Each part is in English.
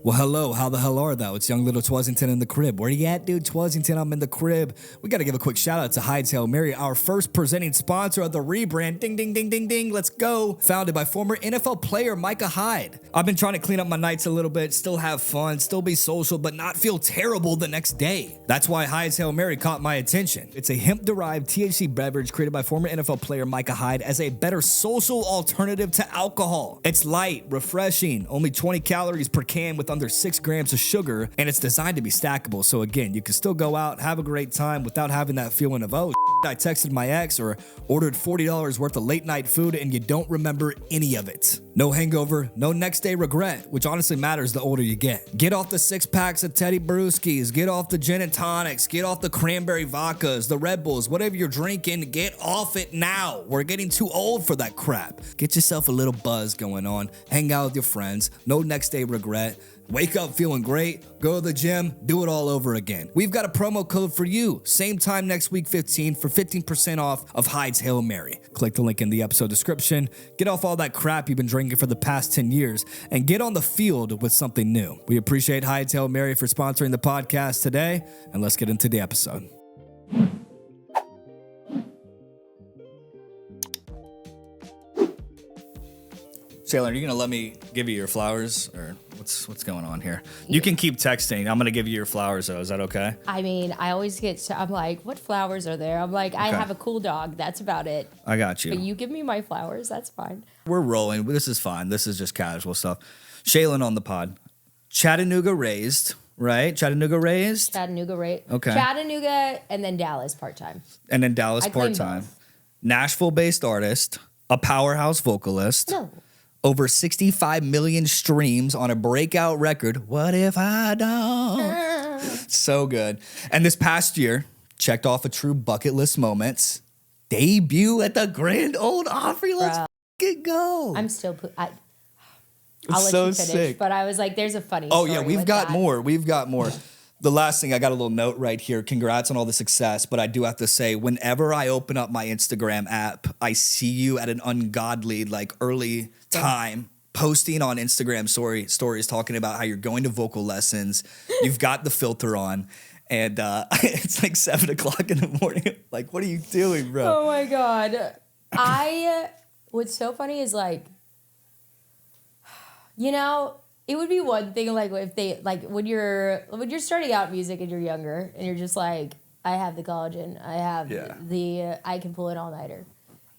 Well, hello, how the hell are thou? It's young little Twazington in the crib. Where you at, dude? Twazington, I'm in the crib. We got to give a quick shout out to Hyde's Hail Mary, our first presenting sponsor of the rebrand. Ding, ding, ding, ding, ding. Let's go. Founded by former NFL player Micah Hyde. I've been trying to clean up my nights a little bit, still have fun, still be social, but not feel terrible the next day. That's why Hyde's Hail Mary caught my attention. It's a hemp-derived THC beverage created by former NFL player Micah Hyde as a better social alternative to alcohol. It's light, refreshing, only 20 calories per can with under 6 grams of sugar, and it's designed to be stackable. So again, you can still go out, have a great time without having that feeling of, oh, I texted my ex or ordered $40 worth of late night food and you don't remember any of it. No hangover, no next day regret, which honestly matters the older you get. Get off the 6 packs of Teddy Brewskis, get off the gin and tonics, get off the cranberry vodkas, the Red Bulls, whatever you're drinking, get off it now. We're getting too old for that crap. Get yourself a little buzz going on, hang out with your friends, no next day regret. Wake up feeling great, go to the gym, do it all over again. We've got a promo code for you. Same time next week, 15 for 15% off of Hyde's Hail Mary. Click the link in the episode description. Get off all that crap you've been drinking for the past 10 years and get on the field with something new. We appreciate Hyde's Hail Mary for sponsoring the podcast today, and let's get into the episode. Shaylen, are you going to let me give you your flowers, or what's going on here? You can keep texting. I'm going to give you your flowers, though. Is that okay? I mean, I always I'm like, what flowers are there? I'm like, I have a cool dog. That's about it. I got you. But you give me my flowers. That's fine. We're rolling. This is fine. This is just casual stuff. Shaylen on the pod. Chattanooga raised, right? Chattanooga raised? Chattanooga raised. Okay. Chattanooga and then Dallas part-time. And then Dallas part-time. Nashville-based artist. A powerhouse vocalist. No. Over 65 million streams on a breakout record. What if I don't? So good. And this past year, checked off a true bucket list moments. Debut at the Grand Ole Opry. Let's get go. I'm still... I'll let you you finish, sick. But I was like, there's a funny Oh, story yeah, we've with got that. more. We've got more. The last thing, I got a little note right here. Congrats on all the success. But I do have to say, whenever I open up my Instagram app, I see you at an ungodly, early time posting on Instagram stories talking about how you're going to vocal lessons. You've got the filter on. And it's like 7 o'clock in the morning. Like, what are you doing, bro? Oh, my God. What's so funny is, it would be one thing, if they, when you're starting out in music and you're younger and you're just like, I have the collagen, I have I can pull an all-nighter.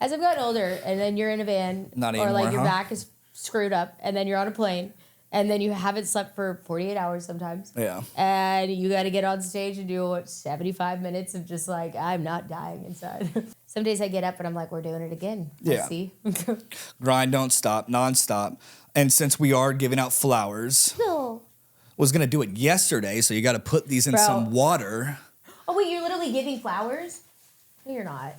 As I've gotten older, and then you're in a van, Not or anymore, your back is screwed up, and then you're on a plane, and then you haven't slept for 48 hours sometimes. Yeah. And you got to get on stage and do 75 minutes of just I'm not dying inside. Some days I get up and I'm like, we're doing it again. Yeah. See? Grind, don't stop, nonstop. And since we are giving out flowers, was going to do it yesterday, so you got to put these in some water. Oh, wait, you're literally giving flowers? No, you're not.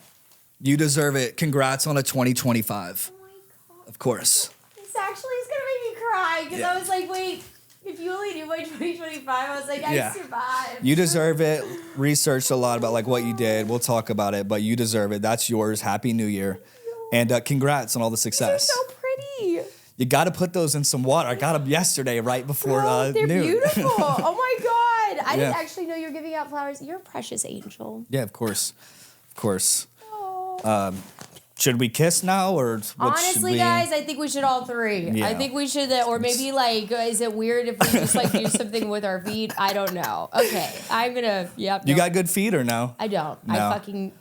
You deserve it. Congrats on a 2025. Oh, my God. Of course. This actually is going to make me cry, because I was like, wait, if you only knew my 2025, I was like, I survived. You deserve it. Researched a lot about what you did. We'll talk about it, but you deserve it. That's yours. Happy New Year. And congrats on all the success. They're so pretty. You got to put those in some water. I got them yesterday right before they're noon. Beautiful. Oh, my God. I didn't actually know you were giving out flowers. You're a precious angel. Yeah, of course. Of course. Should we kiss now, or honestly, guys, I think we should all three. Yeah. I think we should, or maybe is it weird if we just do something with our feet? I don't know. Okay, I'm gonna. Yep. You got good feet or no? I don't. No. I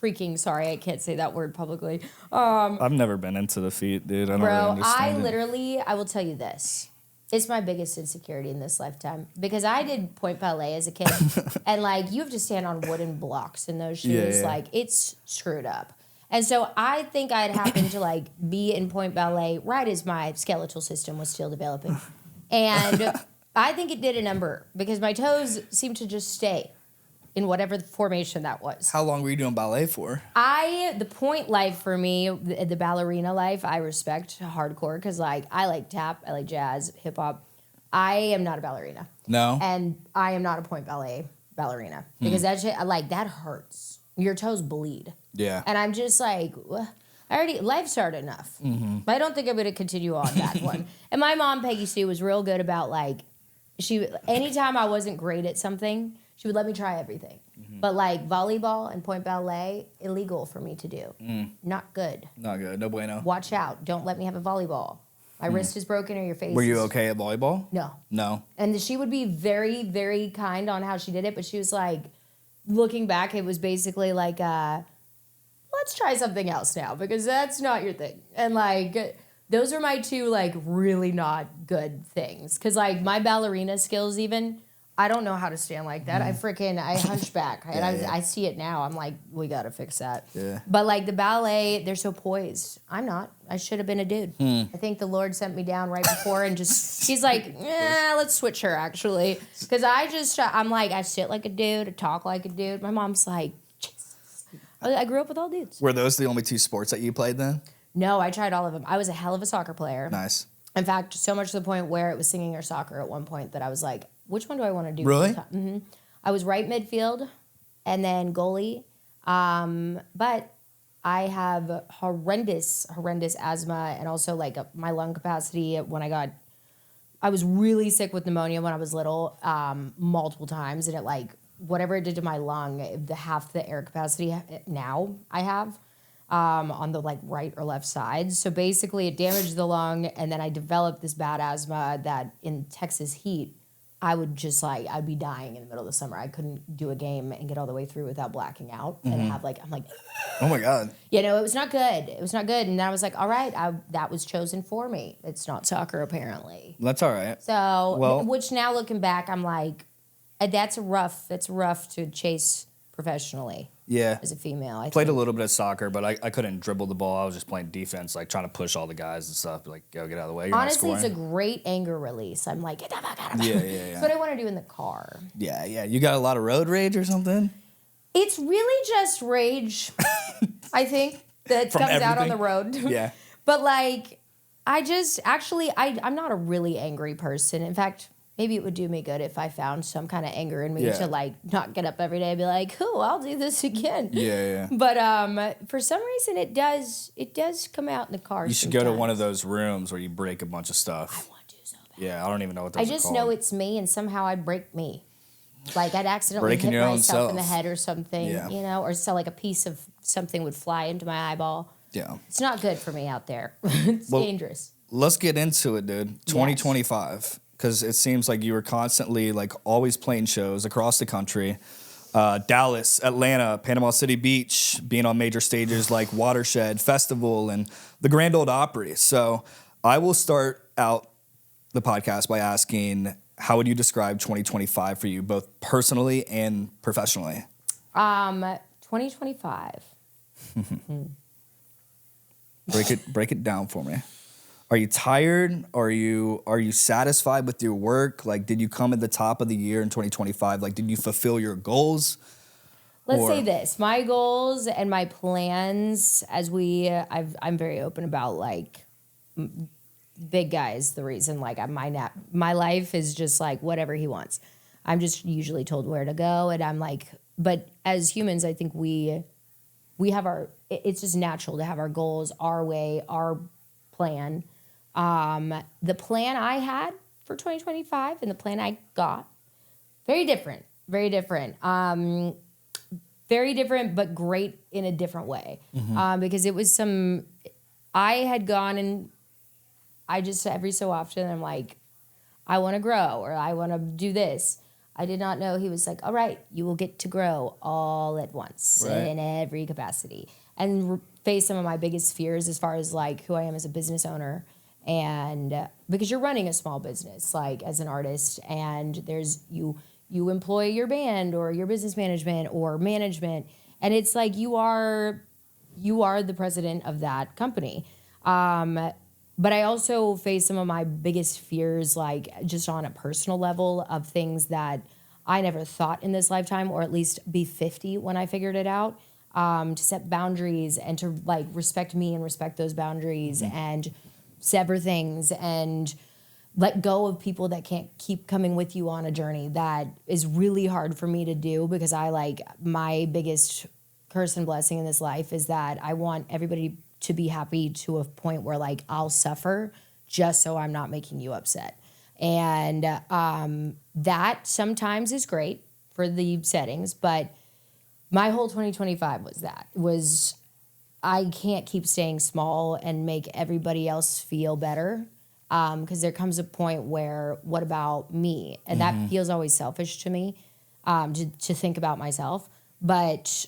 freaking sorry. I can't say that word publicly. I've never been into the feet, dude. I don't really understand I will tell you this. It's my biggest insecurity in this lifetime, because I did point ballet as a kid, and you have to stand on wooden blocks in those shoes. Yeah. It's screwed up. And so I think I'd happen to be in point ballet right as my skeletal system was still developing. And I think it did a number, because my toes seemed to just stay in whatever formation that was. How long were you doing ballet for? The point life for me, the ballerina life, I respect hardcore, because I like tap, I like jazz, hip hop. I am not a ballerina. No. And I am not a point ballet ballerina, because that shit, that hurts. Your toes bleed. Yeah. And I'm just life's hard enough. Mm-hmm. But I don't think I'm going to continue on that one. And my mom, Peggy Sue, was real good about anytime I wasn't great at something, she would let me try everything. But like volleyball and point ballet, illegal for me to do. Not good. Not good. No bueno. Watch out. Don't let me have a volleyball. My wrist is broken or your face. Were you okay at volleyball? No. No. And she would be very, very kind on how she did it, but she was like, looking back, it was basically like, let's try something else now because that's not your thing. And like, those are my two like really not good things. Cause like my ballerina skills even, I don't know how to stand like that. I hunch back. And I see it now. I'm like, we got to fix that. Yeah. But like the ballet, they're so poised. I'm not. I should have been a dude. I think the Lord sent me down right before and just, he's like, let's switch her actually. Because I'm like, I sit like a dude, I talk like a dude. My mom's like, Jesus. I grew up with all dudes. Were those the only two sports that you played then? No, I tried all of them. I was a hell of a soccer player. Nice. In fact, so much to the point where it was singing or soccer at one point that I was like, which one do I want to do? Really? I was right midfield and then goalie. But I have horrendous asthma and also like my lung capacity when I was really sick with pneumonia when I was little, multiple times. And it like, whatever it did to my lung, half the air capacity now I have. On the like right or left side. So basically it damaged the lung and then I developed this bad asthma that in Texas heat, I'd be dying in the middle of the summer. I couldn't do a game and get all the way through without blacking out and I'm like, oh my God. You know, it was not good. It was not good. And then I was like, all right, that was chosen for me. It's not soccer apparently. That's all right. So, which now looking back, I'm like, that's rough to chase professionally. Yeah. As a female. I played a little bit of soccer, but I couldn't dribble the ball. I was just playing defense, like trying to push all the guys and stuff. Like, go get out of the way. You're honestly, not it's a scoring. great anger release. I'm like, get the fuck out of Yeah. That's what I want to do in the car. Yeah. You got a lot of road rage or something? It's really just rage, I think, that comes out on the road. Yeah. But like, I'm not a really angry person. In fact, maybe it would do me good if I found some kind of anger in me to like not get up every day and be like, "Oh, I'll do this again." Yeah. But for some reason, it does come out in the car. You should go to one of those rooms where you break a bunch of stuff. I want to so bad. Yeah, I don't even know what those are called. I just know it's me, and somehow I break me. Like I'd accidentally hit myself in the head or something, you know, or so like a piece of something would fly into my eyeball. Yeah, it's not good for me out there. It's dangerous. Let's get into it, dude. 2025. Because it seems like you were constantly, like, always playing shows across the country. Dallas, Atlanta, Panama City Beach, being on major stages like Watershed, Festival, and the Grand Ole Opry. So I will start out the podcast by asking, how would you describe 2025 for you, both personally and professionally? 2025. Break it down for me. Are you tired? Are you satisfied with your work? Like, did you come at the top of the year in 2025? Like, did you fulfill your goals? Let's say this. My goals and my plans, I'm very open about, like, big guy's the reason. Like, my life is just, like, whatever he wants. I'm just usually told where to go, and I'm like, but as humans, I think we have it's just natural to have our goals, our way, our plan. The plan I had for 2025 and the plan I got, very different, very different, but great in a different way. Because it was I had gone and I just, every so often I'm like, I want to grow or I want to do this. I did not know he was like, all right, you will get to grow all at once in every capacity and face some of my biggest fears as far as like who I am as a business owner. And because you're running a small business, like as an artist, and there's you employ your band or your business management or management, and it's like you are the president of that company. But I also face some of my biggest fears, like just on a personal level of things that I never thought in this lifetime, or at least be 50 when I figured it out, to set boundaries and to like respect me and respect those boundaries and sever things and let go of people that can't keep coming with you on a journey. That is really hard for me to do because my biggest curse and blessing in this life is that I want everybody to be happy to a point where like I'll suffer just so I'm not making you upset. And that sometimes is great for the settings, but my whole 2025 was I can't keep staying small and make everybody else feel better. Because there comes a point where, what about me? And that feels always selfish to me, to think about myself. But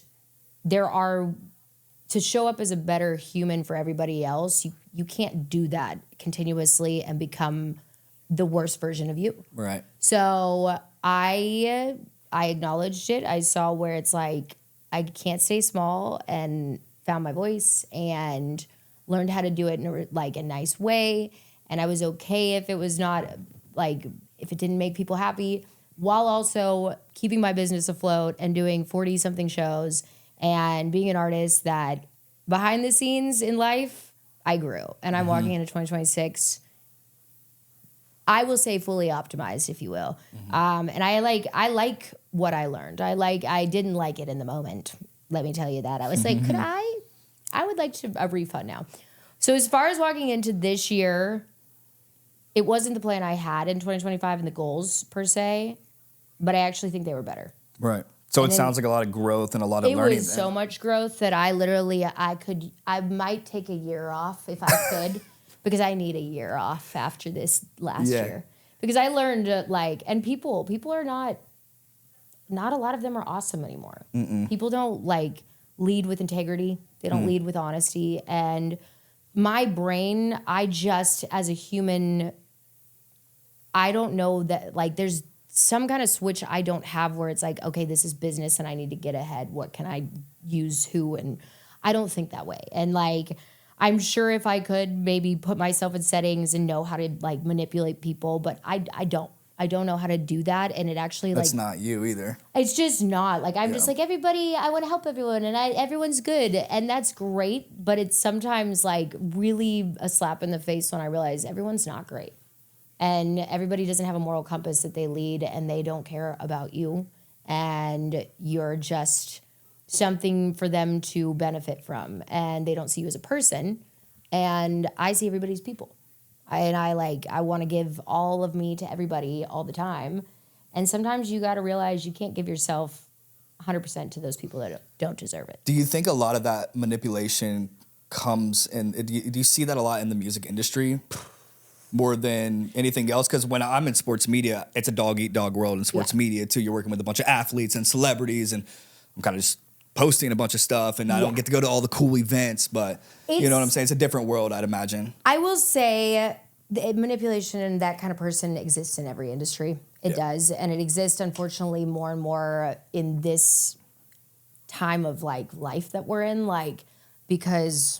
to show up as a better human for everybody else, you can't do that continuously and become the worst version of you. Right. So I acknowledged it. I saw where it's like, I can't stay small, and found my voice and learned how to do it in a nice way. And I was okay if it was not if it didn't make people happy, while also keeping my business afloat and doing 40 something shows and being an artist that behind the scenes in life, I grew. And I'm walking into 2026, I will say fully optimized, if you will. And I like what I learned. I didn't like it in the moment. Let me tell you that. I was like, I would like a refund now. So as far as walking into this year, it wasn't the plan I had in 2025 and the goals per se, but I actually think they were better. Right. So it sounds like a lot of growth and a lot of learning. It was so much growth that I might take a year off if I could, because I need a year off after this last year. Because I learned and people are not a lot of them are awesome anymore. People don't lead with integrity. They don't lead with honesty. And my brain, as a human, I don't know that there's some kind of switch I don't have where it's like, okay, this is business and I need to get ahead. What can I use who? And I don't think that way. And I'm sure if I could maybe put myself in settings and know how to manipulate people, but I don't. I don't know how to do that, and it actually that's not you either. It's just not I'm just everybody. I want to help everyone, and everyone's good, and that's great. But it's sometimes really a slap in the face when I realize everyone's not great, and everybody doesn't have a moral compass that they lead, and they don't care about you, and you're just something for them to benefit from, and they don't see you as a person. And I see everybody's people. I want to give all of me to everybody all the time. And sometimes you got to realize you can't give yourself 100% to those people that don't deserve it. Do you think a lot of that manipulation comes in, do you see that a lot in the music industry more than anything else? Because when I'm in sports media, it's a dog-eat-dog world in sports media too. You're working with a bunch of athletes and celebrities, and I'm kind of just posting a bunch of stuff, and I don't get to go to all the cool events, but you know what I'm saying? It's a different world, I'd imagine. I will say the manipulation and that kind of person exists in every industry. It does, and it exists, unfortunately, more and more in this time of life that we're in, because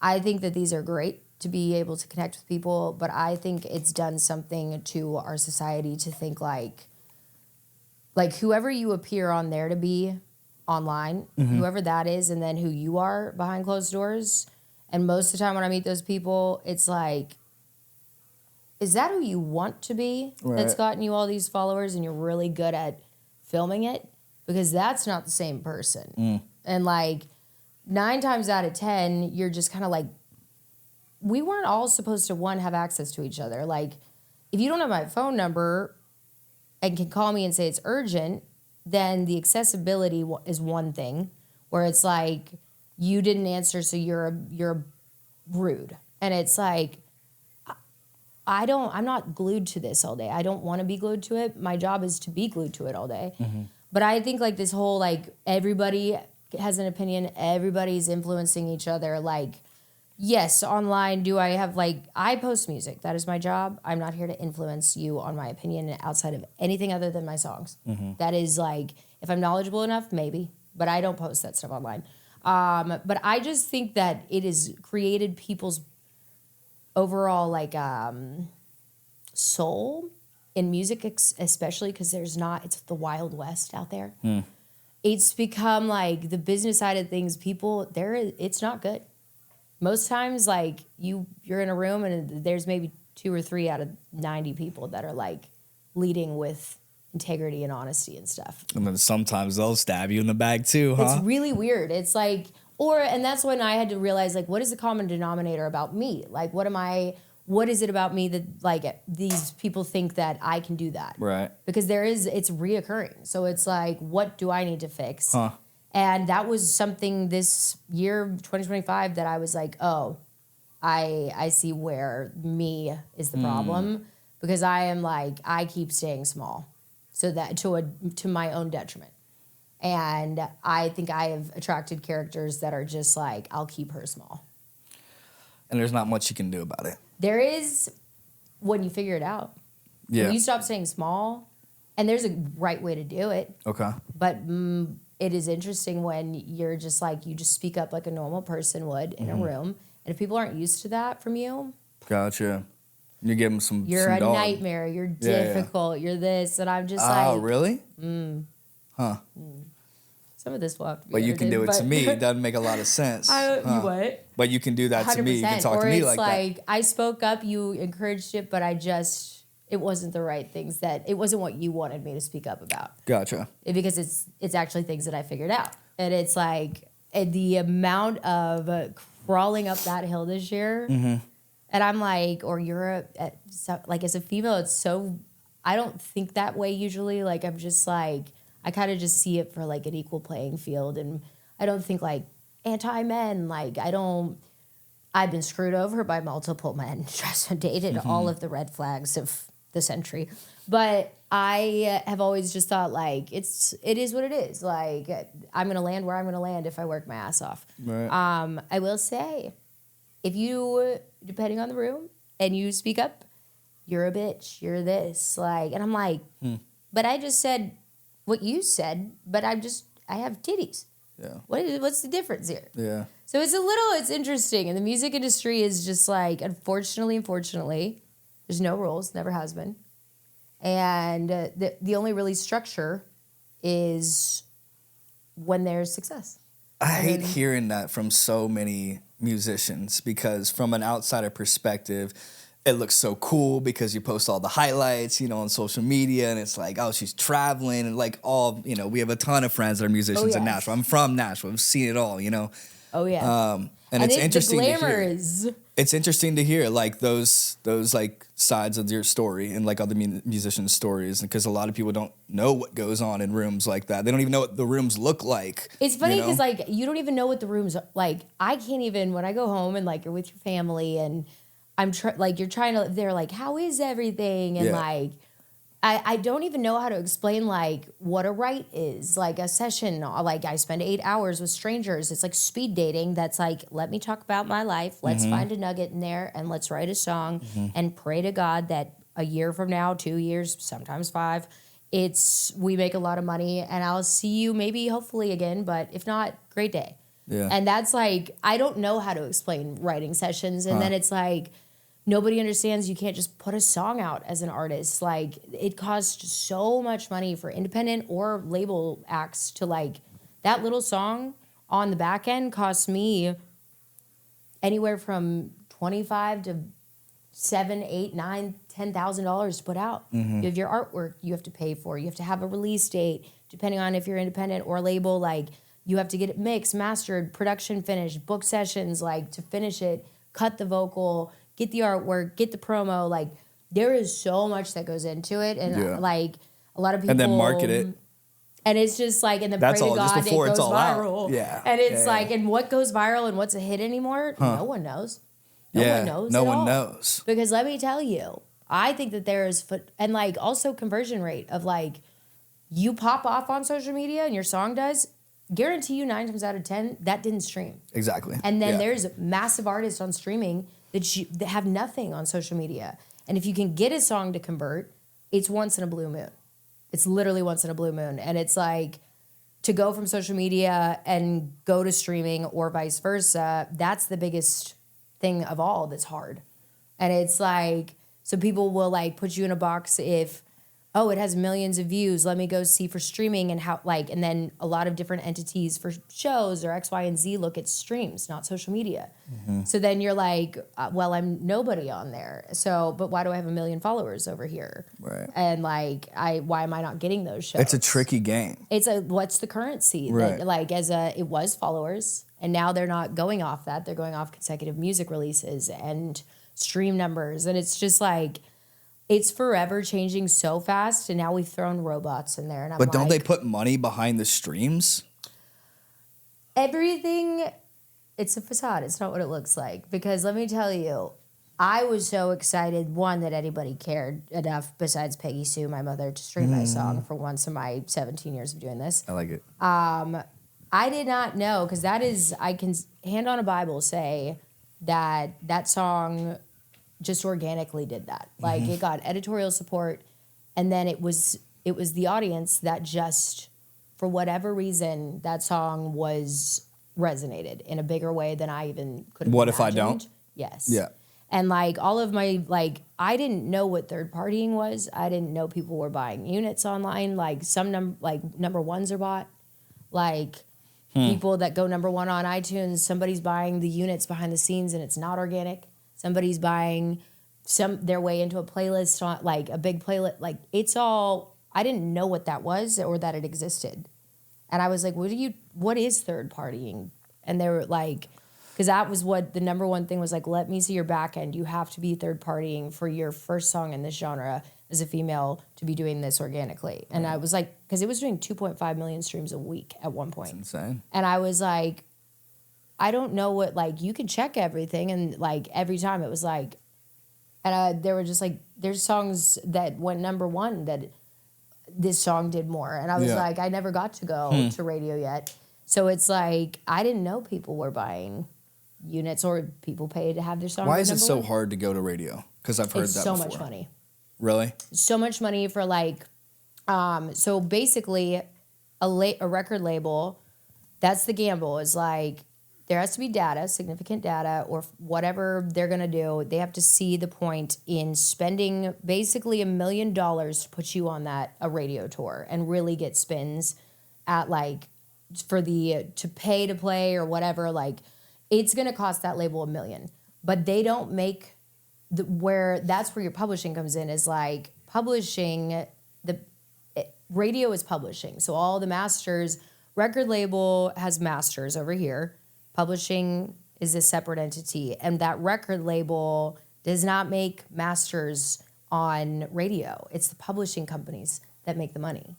I think that these are great to be able to connect with people, but I think it's done something to our society to think whoever you appear on there to be online, whoever that is, and then who you are behind closed doors. And most of the time when I meet those people, it's is that who you want to be? Right. That's gotten you all these followers and you're really good at filming it? Because that's not the same person. And 9 times out of 10, you're just kind of we weren't all supposed to, have access to each other. If you don't have my phone number and can call me and say it's urgent, then the accessibility is one thing, where it's you didn't answer, so you're rude. And it's I'm not glued to this all day. I don't want to be glued to it. My job is to be glued to it all day. But I think this whole everybody has an opinion, everybody's influencing each other. Yes, online, do I have I post music. That is my job. I'm not here to influence you on my opinion outside of anything other than my songs. That is if I'm knowledgeable enough, maybe, but I don't post that stuff online. But I just think that it has created people's overall soul in music, especially because it's the Wild West out there. It's become the business side of things. People it's not good. Most times, you're in a room and there's maybe 2 or 3 out of 90 people that are leading with integrity and honesty and stuff. And then sometimes they'll stab you in the back too, huh? It's really weird. It's and that's when I had to realize what is the common denominator about me? What am I what is it about me that like these people think that I can do that? Right. Because it's reoccurring. So it's like, what do I need to fix? Huh. And that was something this year, 2025, that I was like, oh, I see where me is the problem, because I am like, I keep staying small, so that to my own detriment. And I think I have attracted characters that are just like, I'll keep her small. And there's not much you can do about it. There is, when you figure it out. Yeah. When you stop staying small, and there's a right way to do it. Okay. But it is interesting when you're just like, you just speak up like a normal person would in a room. And if people aren't used to that from you. Gotcha. You give them some You're a dog. nightmare. You're difficult. You're this. And I'm just like. Oh, really? Huh. Some of this will have to be But you can do it to me. It doesn't make a lot of sense. What? But you can do that 100%. To me. You can talk to me like that. Or it's like, I spoke up, you encouraged it, but it wasn't the right things it wasn't what you wanted me to speak up about. Gotcha. Because it's actually things that I figured out. And it's like, the amount of crawling up that hill this year. Mm-hmm. And I'm like, or like as a female, it's so, I don't think that way usually. Like, I'm just like, I kind of just see it for like an equal playing field. And I don't think like anti-men, like I've been screwed over by multiple men, just dated all of the red flags of the century. But I have always just thought like, it is what it is. Like, I'm going to land where I'm going to land if I work my ass off. Right. I will say, if you, depending on the room, and you speak up, you're a bitch, you're this, like, and I'm like, but I just said what you said, but I have titties. Yeah. What's the difference here? Yeah. So it's interesting. And the music industry is just like, unfortunately, there's no rules, never has been. And the only really structure is when there's success. I hate hearing that from so many musicians, because from an outsider perspective, it looks so cool because you post all the highlights, on social media, and it's like, oh, she's traveling, and like we have a ton of friends that are musicians in Nashville. I'm from Nashville. I've seen it all, Oh yeah. And it's interesting the glamour to hear. is. It's interesting to hear like those like sides of your story and like other musicians' stories, because a lot of people don't know what goes on in rooms like that. They don't even know what the rooms look like. It's funny because like you don't even know what the rooms are like. I can't even, when I go home and like you're with your family and you're trying to, they're like, how is everything? And like, I don't even know how to explain like what a write is, like a session. Like I spend 8 hours with strangers. It's like speed dating. That's like, let me talk about my life. Let's find a nugget in there and let's write a song and pray to God that a year from now, 2 years, sometimes 5, we make a lot of money and I'll see you maybe hopefully again, but if not, great day. Yeah. And that's like, I don't know how to explain writing sessions. And then it's like, nobody understands you can't just put a song out as an artist. Like, it costs so much money for independent or label acts to like, that little song on the back end costs me anywhere from $25 to $7,000, $8,000, $9,000, $10,000 to put out. You have your artwork you have to pay for. You have to have a release date, depending on if you're independent or label. Like, you have to get it mixed, mastered, production finished, book sessions, like to finish it, cut the vocal, get the artwork, get the promo. Like, there is so much that goes into it. And like, a lot of people. And then market it. And it's just like, and then that's pray all, to God, just before it goes it's all viral. Out. Yeah. And it's like, and what goes viral and what's a hit anymore? No one knows. No one knows. No one knows. Because let me tell you, I think that there is, and like also conversion rate of like, you pop off on social media and your song does, guarantee you 9 times out of 10, that didn't stream. Exactly. And then there's massive artists on streaming that have nothing on social media. And if you can get a song to convert, it's once in a blue moon. It's literally once in a blue moon. And it's like, to go from social media and go to streaming or vice versa, that's the biggest thing of all that's hard. And it's like, so people will like put you in a box if oh, it has millions of views. Let me go see for streaming and how, like, and then a lot of different entities for shows or X, Y, and Z look at streams, not social media. So then you're like, well, I'm nobody on there. So, but why do I have 1 million followers over here? Right. And like, why am I not getting those shows? It's a tricky game. What's the currency? Right. That, like, it was followers, and now they're not going off that. They're going off consecutive music releases and stream numbers. And it's just like, it's forever changing so fast, and now we've thrown robots in there. And But don't they put money behind the streams? Everything, it's a facade. It's not what it looks like. Because let me tell you, I was so excited, one, that anybody cared enough besides Peggy Sue, my mother, to stream my song for once in my 17 years of doing this. I like it. I did not know, because that is, I can hand on a Bible say that song just organically did that. Like, it got editorial support, and then it was the audience that just, for whatever reason, that song was resonated in a bigger way than I even could have What imagined. If I Don't? Yes. Yeah. And like all of my, like, I didn't know what third partying was. I didn't know people were buying units online. Like number ones are bought. Like people that go number one on iTunes, somebody's buying the units behind the scenes and it's not organic. Somebody's buying their way into a playlist, on, like a big playlist. Like, it's all, I didn't know what that was or that it existed. And I was like, what is third partying? And they were like, because that was what the number one thing was, like, let me see your back end. You have to be third partying for your first song in this genre as a female to be doing this organically. And I was like, because it was doing 2.5 million streams a week at one point. That's insane. And I was like, I don't know what, like, you can check everything. And like every time it was like, and they were just like, there's songs that went number one that this song did more. And I was like, I never got to go to radio yet. So it's like, I didn't know people were buying units or people pay to have their song. Why is it so one. hard to go to radio? Because I've heard It's that so before. much money. Really? So much money for like, so basically a record label, that's the gamble, is like, there has to be data, significant data, or whatever they're going to do. They have to see the point in spending basically $1 million to put you on a radio tour and really get spins at like, to pay to play or whatever. Like, it's going to cost that label $1 million, but they don't make that's where your publishing comes in, is like publishing, radio is publishing. So all the masters, record label has masters over here. Publishing is a separate entity, and that record label does not make masters on radio. It's the publishing companies that make the money.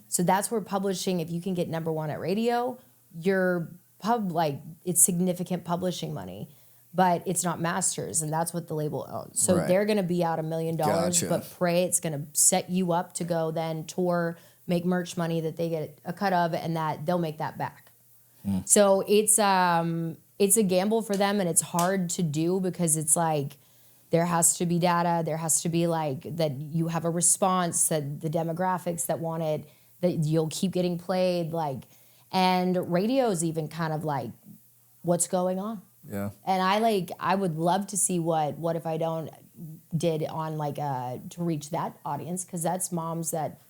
So that's where publishing, if you can get number one at radio, it's significant publishing money, but it's not masters, and that's what the label owns. So they're going to be out $1 million, Gotcha. but pray it's going to set you up to go then tour, make merch money that they get a cut of, and that they'll make that back. So it's a gamble for them, and it's hard to do because it's like there has to be data, there has to be like that you have a response, that the demographics that want it, that you'll keep getting played, like, and radio's even kind of like what's going on. Yeah. And I would love to see what If I Don't did on like to reach that audience, because that's moms that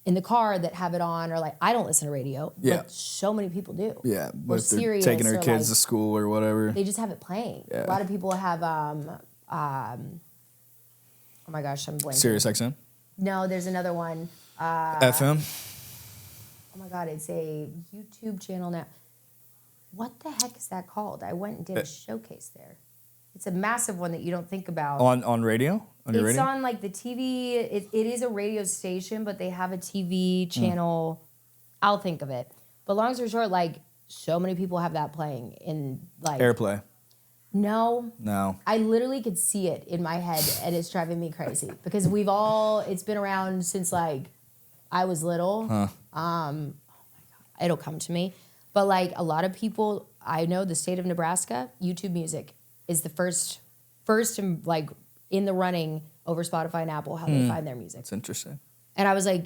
in the car that have it on, or like, I don't listen to radio, but so many people do. Yeah, Or but they're Sirius, taking their or kids like, to school or whatever. they just have it playing. Yeah. A lot of people have oh my gosh, I'm blanking. Sirius XM? No, there's another one. FM? Oh my God, it's a YouTube channel now. What the heck is that called? I went and did a showcase there. It's a massive one that you don't think about. On radio? On your radio? It's on like the TV. It is a radio station, but they have a TV channel. I'll think of it. But long story short, like, so many people have that playing in like Airplay? No. No. I literally could see it in my head, and it's driving me crazy because it's been around since like I was little. Huh. Oh my God, it'll come to me. But like a lot of people, I know the state of Nebraska, YouTube Music is the first in, like, in the running over Spotify and Apple, how they find their music. That's interesting. And I was like,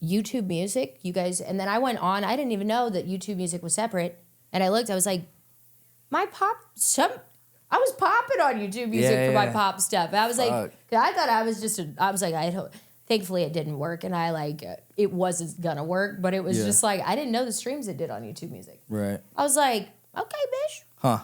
YouTube Music, you guys, and then I went on, I didn't even know that YouTube Music was separate. And I looked, I was like, I was popping on YouTube Music for my pop stuff. And I was like, I thought I was thankfully it didn't work, and it wasn't gonna work, but it was just like, I didn't know the streams it did on YouTube Music. Right. I was like, okay, bitch. Huh.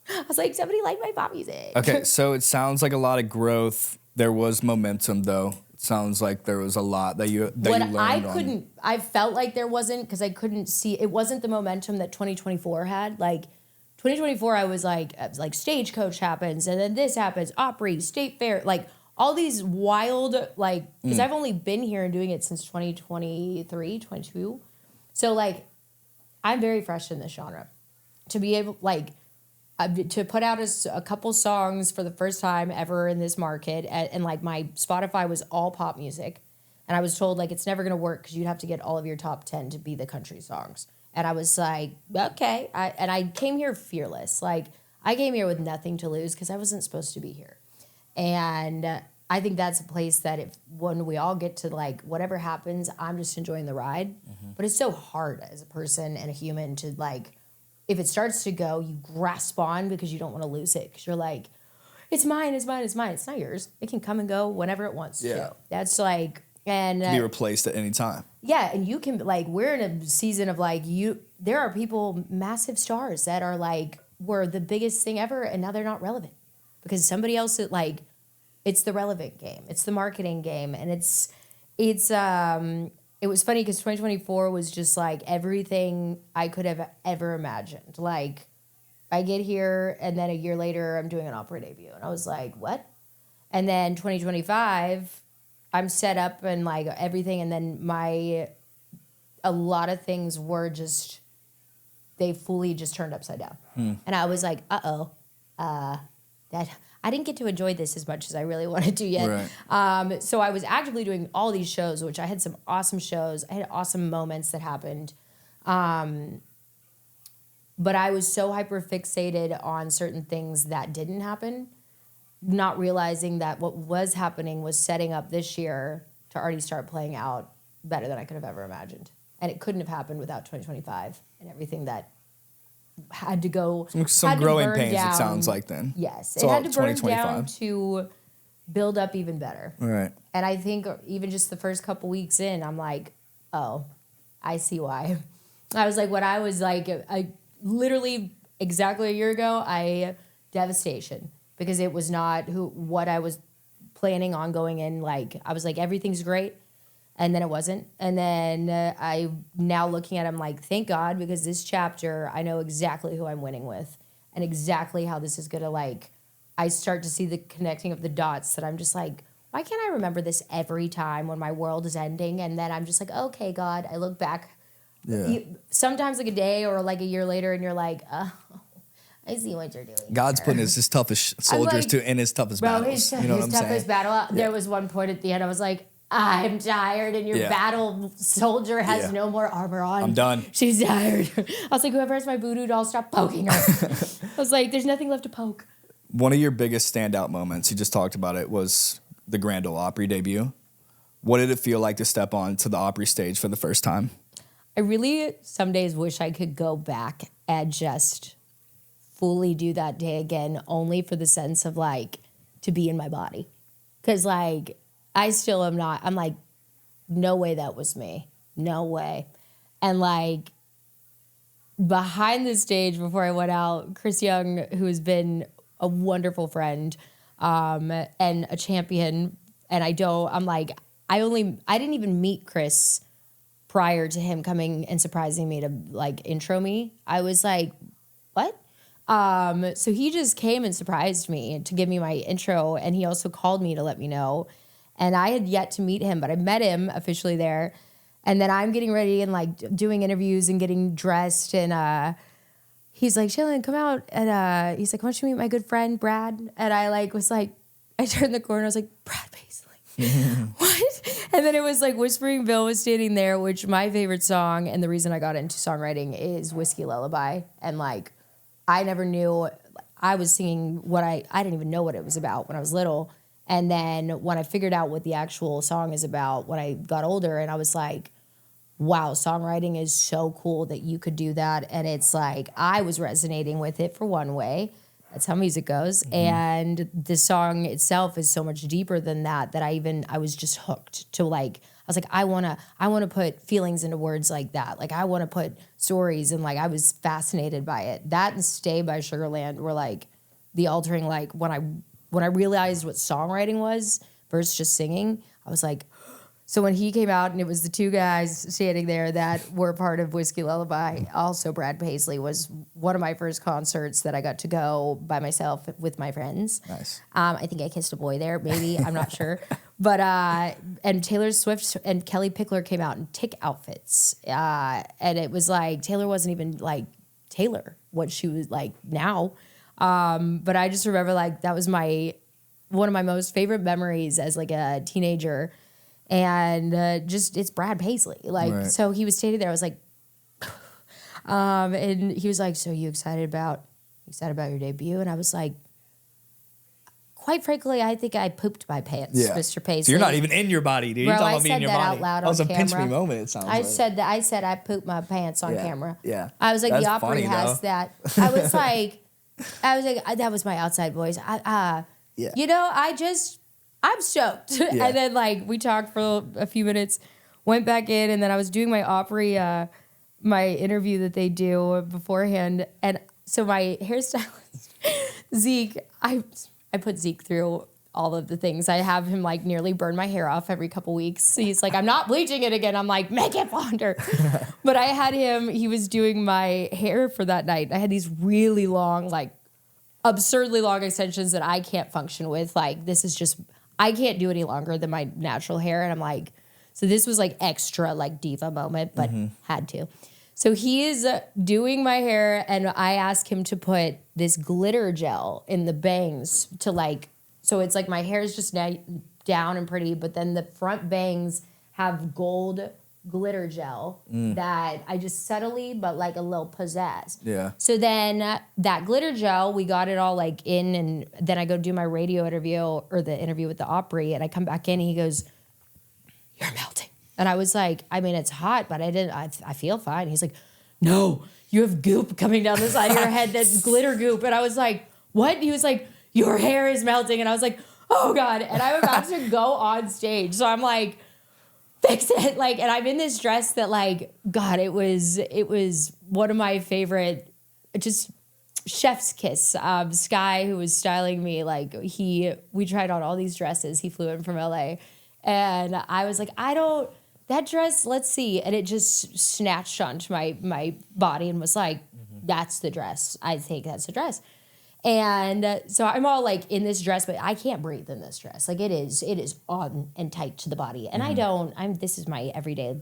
I was like, somebody like my pop music. Okay, so it sounds like a lot of growth. There was momentum, though. It sounds like there was a lot that you learned on. I felt like there wasn't, because I couldn't see, it wasn't the momentum that 2024 had. Like, 2024, I was like Stagecoach happens, and then this happens, Opry, State Fair, like, all these wild, like, because I've only been here and doing it since 2023, 22. So, like, I'm very fresh in this genre. To be able, like, to put out a couple songs for the first time ever in this market, and like my Spotify was all pop music, and I was told like it's never gonna work because you'd have to get all of your top 10 to be the country songs, and I was like, okay, I came here fearless, like I came here with nothing to lose because I wasn't supposed to be here, and I think that's a place that when we all get to, like, whatever happens, I'm just enjoying the ride, but it's so hard as a person and a human to, like, if it starts to go, you grasp on because you don't want to lose it. Because you're like, it's mine, it's mine, it's mine. It's not yours. It can come and go whenever it wants to. That's like, and be replaced at any time. Yeah, and you can, like, we're in a season of like, there are people, massive stars that are like, were the biggest thing ever, and now they're not relevant because somebody else, like, it's the relevant game. It's the marketing game, and it was funny because 2024 was just like everything I could have ever imagined. Like, I get here, and then a year later, I'm doing an opera debut. And I was like, what? And then 2025, I'm set up and like everything. And then a lot of things were just, they fully just turned upside down. And I was like, that I didn't get to enjoy this as much as I really wanted to yet. Right. So I was actively doing all these shows, which I had some awesome shows. I had awesome moments that happened. But I was so hyper fixated on certain things that didn't happen, not realizing that what was happening was setting up this year to already start playing out better than I could have ever imagined. And it couldn't have happened without 2025 and everything that had to go. Some growing pains, down. It sounds like then. Yes. It had to burn down to build up even better. Right. And I think even just the first couple weeks in, I'm like, oh, I see why. I was like, when I was like, I literally exactly a year ago, devastation, because it was not what I was planning on going in. Like, I was like, everything's great. And then it wasn't. And then I now looking at it, I'm like, thank God, because this chapter, I know exactly who I'm winning with and exactly how this is going to, like, I start to see the connecting of the dots that I'm just like, why can't I remember this every time when my world is ending? And then I'm just like, okay, God, I look back sometimes like a day or like a year later and you're like, oh, I see what you're doing. God's putting his toughest soldiers in his toughest battles. You know what I'm saying? His toughest battle. There was one point at the end I was like, I'm tired, and your battle soldier has no more armor on. I'm done. She's tired. I was like, whoever has my voodoo doll, stop poking her. I was like, there's nothing left to poke. One of your biggest standout moments, you just talked about it, was the Grand Ole Opry debut. What did it feel like to step onto the Opry stage for the first time? I really some days wish I could go back and just fully do that day again, only for the sense of, like, to be in my body. Because, like, I still am not, I'm like, no way that was me. No way. And, like, behind the stage before I went out, Chris Young, who has been a wonderful friend and a champion, and I didn't even meet Chris prior to him coming and surprising me to, like, intro me. I was like, what? So he just came and surprised me to give me my intro, and he also called me to let me know. And I had yet to meet him, but I met him officially there. And then I'm getting ready and, like, doing interviews and getting dressed. And he's like, Shaylen, come out. And he's like, why don't you meet my good friend, Brad? And I, like, was like, I turned the corner. I was like, Brad Paisley. What? And then it was like Whispering Bill was standing there, which my favorite song, and the reason I got into songwriting, is Whiskey Lullaby. And, like, I never knew. I was singing I didn't even know what it was about when I was little. And then when I figured out what the actual song is about when I got older, and I was like, wow, songwriting is so cool that you could do that. And it's like, I was resonating with it for one way. That's how music goes. And the song itself is so much deeper than that I was just hooked to like, I was like, I wanna put feelings into words like that. Like I wanna put stories, and like I was fascinated by it. That and Stay by Sugarland were like the altering, like when I realized what songwriting was versus just singing, I was like, so when he came out and it was the two guys standing there that were part of Whiskey Lullaby, also Brad Paisley was one of my first concerts that I got to go by myself with my friends. Nice. I think I kissed a boy there, maybe, I'm not sure. But, and Taylor Swift and Kelly Pickler came out in Tick outfits. And it was like, Taylor wasn't even like Taylor, what she was like now. But I just remember like that was one of my most favorite memories as like a teenager. And just it's Brad Paisley, like right. So he was standing there. I was like, and he was like, "So you excited about your debut?" And I was like, quite frankly, I think I pooped my pants, Mr. Paisley. So you're not even in your body, dude. Bro, You're talking I about being in your body. Out loud that was on a camera. pinch me moment. It sounds. I said I pooped my pants on camera. Yeah, I was like, that's the Opry funny, has though. that. I was like, that was my outside voice. You know, I'm stoked. Yeah. And then like we talked for a few minutes, went back in, and then I was doing my Opry, my interview that they do beforehand. And so my hairstylist, Zeke, I put Zeke through all of the things. I have him like nearly burn my hair off every couple weeks. He's like, I'm not bleaching it again. I'm like, make it blonder. But I had him, he was doing my hair for that night. I had these really long, like absurdly long extensions that I can't function with. Like this is just, I can't do any longer than my natural hair. And I'm like, so this was like extra like diva moment, but had to. So he is doing my hair, and I asked him to put this glitter gel in the bangs to like, so it's like my hair is just down and pretty, but then the front bangs have gold glitter gel that I just subtly, but like a little pizzazz. Yeah. So then that glitter gel, we got it all like in, and then I go do my radio interview or the interview with the Opry, and I come back in and he goes, "You're melting." And I was like, I mean, it's hot, but I feel fine. He's like, "No, you have goop coming down the side of your head, that's glitter goop." And I was like, "What?" And he was like, "Your hair is melting." And I was like, "Oh God." And I'm about to go on stage. So I'm like, fix it. Like, and I'm in this dress that like, God, it was one of my favorite, just chef's kiss. Sky, who was styling me, like we tried on all these dresses. He flew in from LA. And I was like, that dress, let's see. And it just snatched onto my body and was like, that's the dress. I think that's the dress. And so I'm all like in this dress, but I can't breathe in this dress. Like it is on and tight to the body. And this is my everyday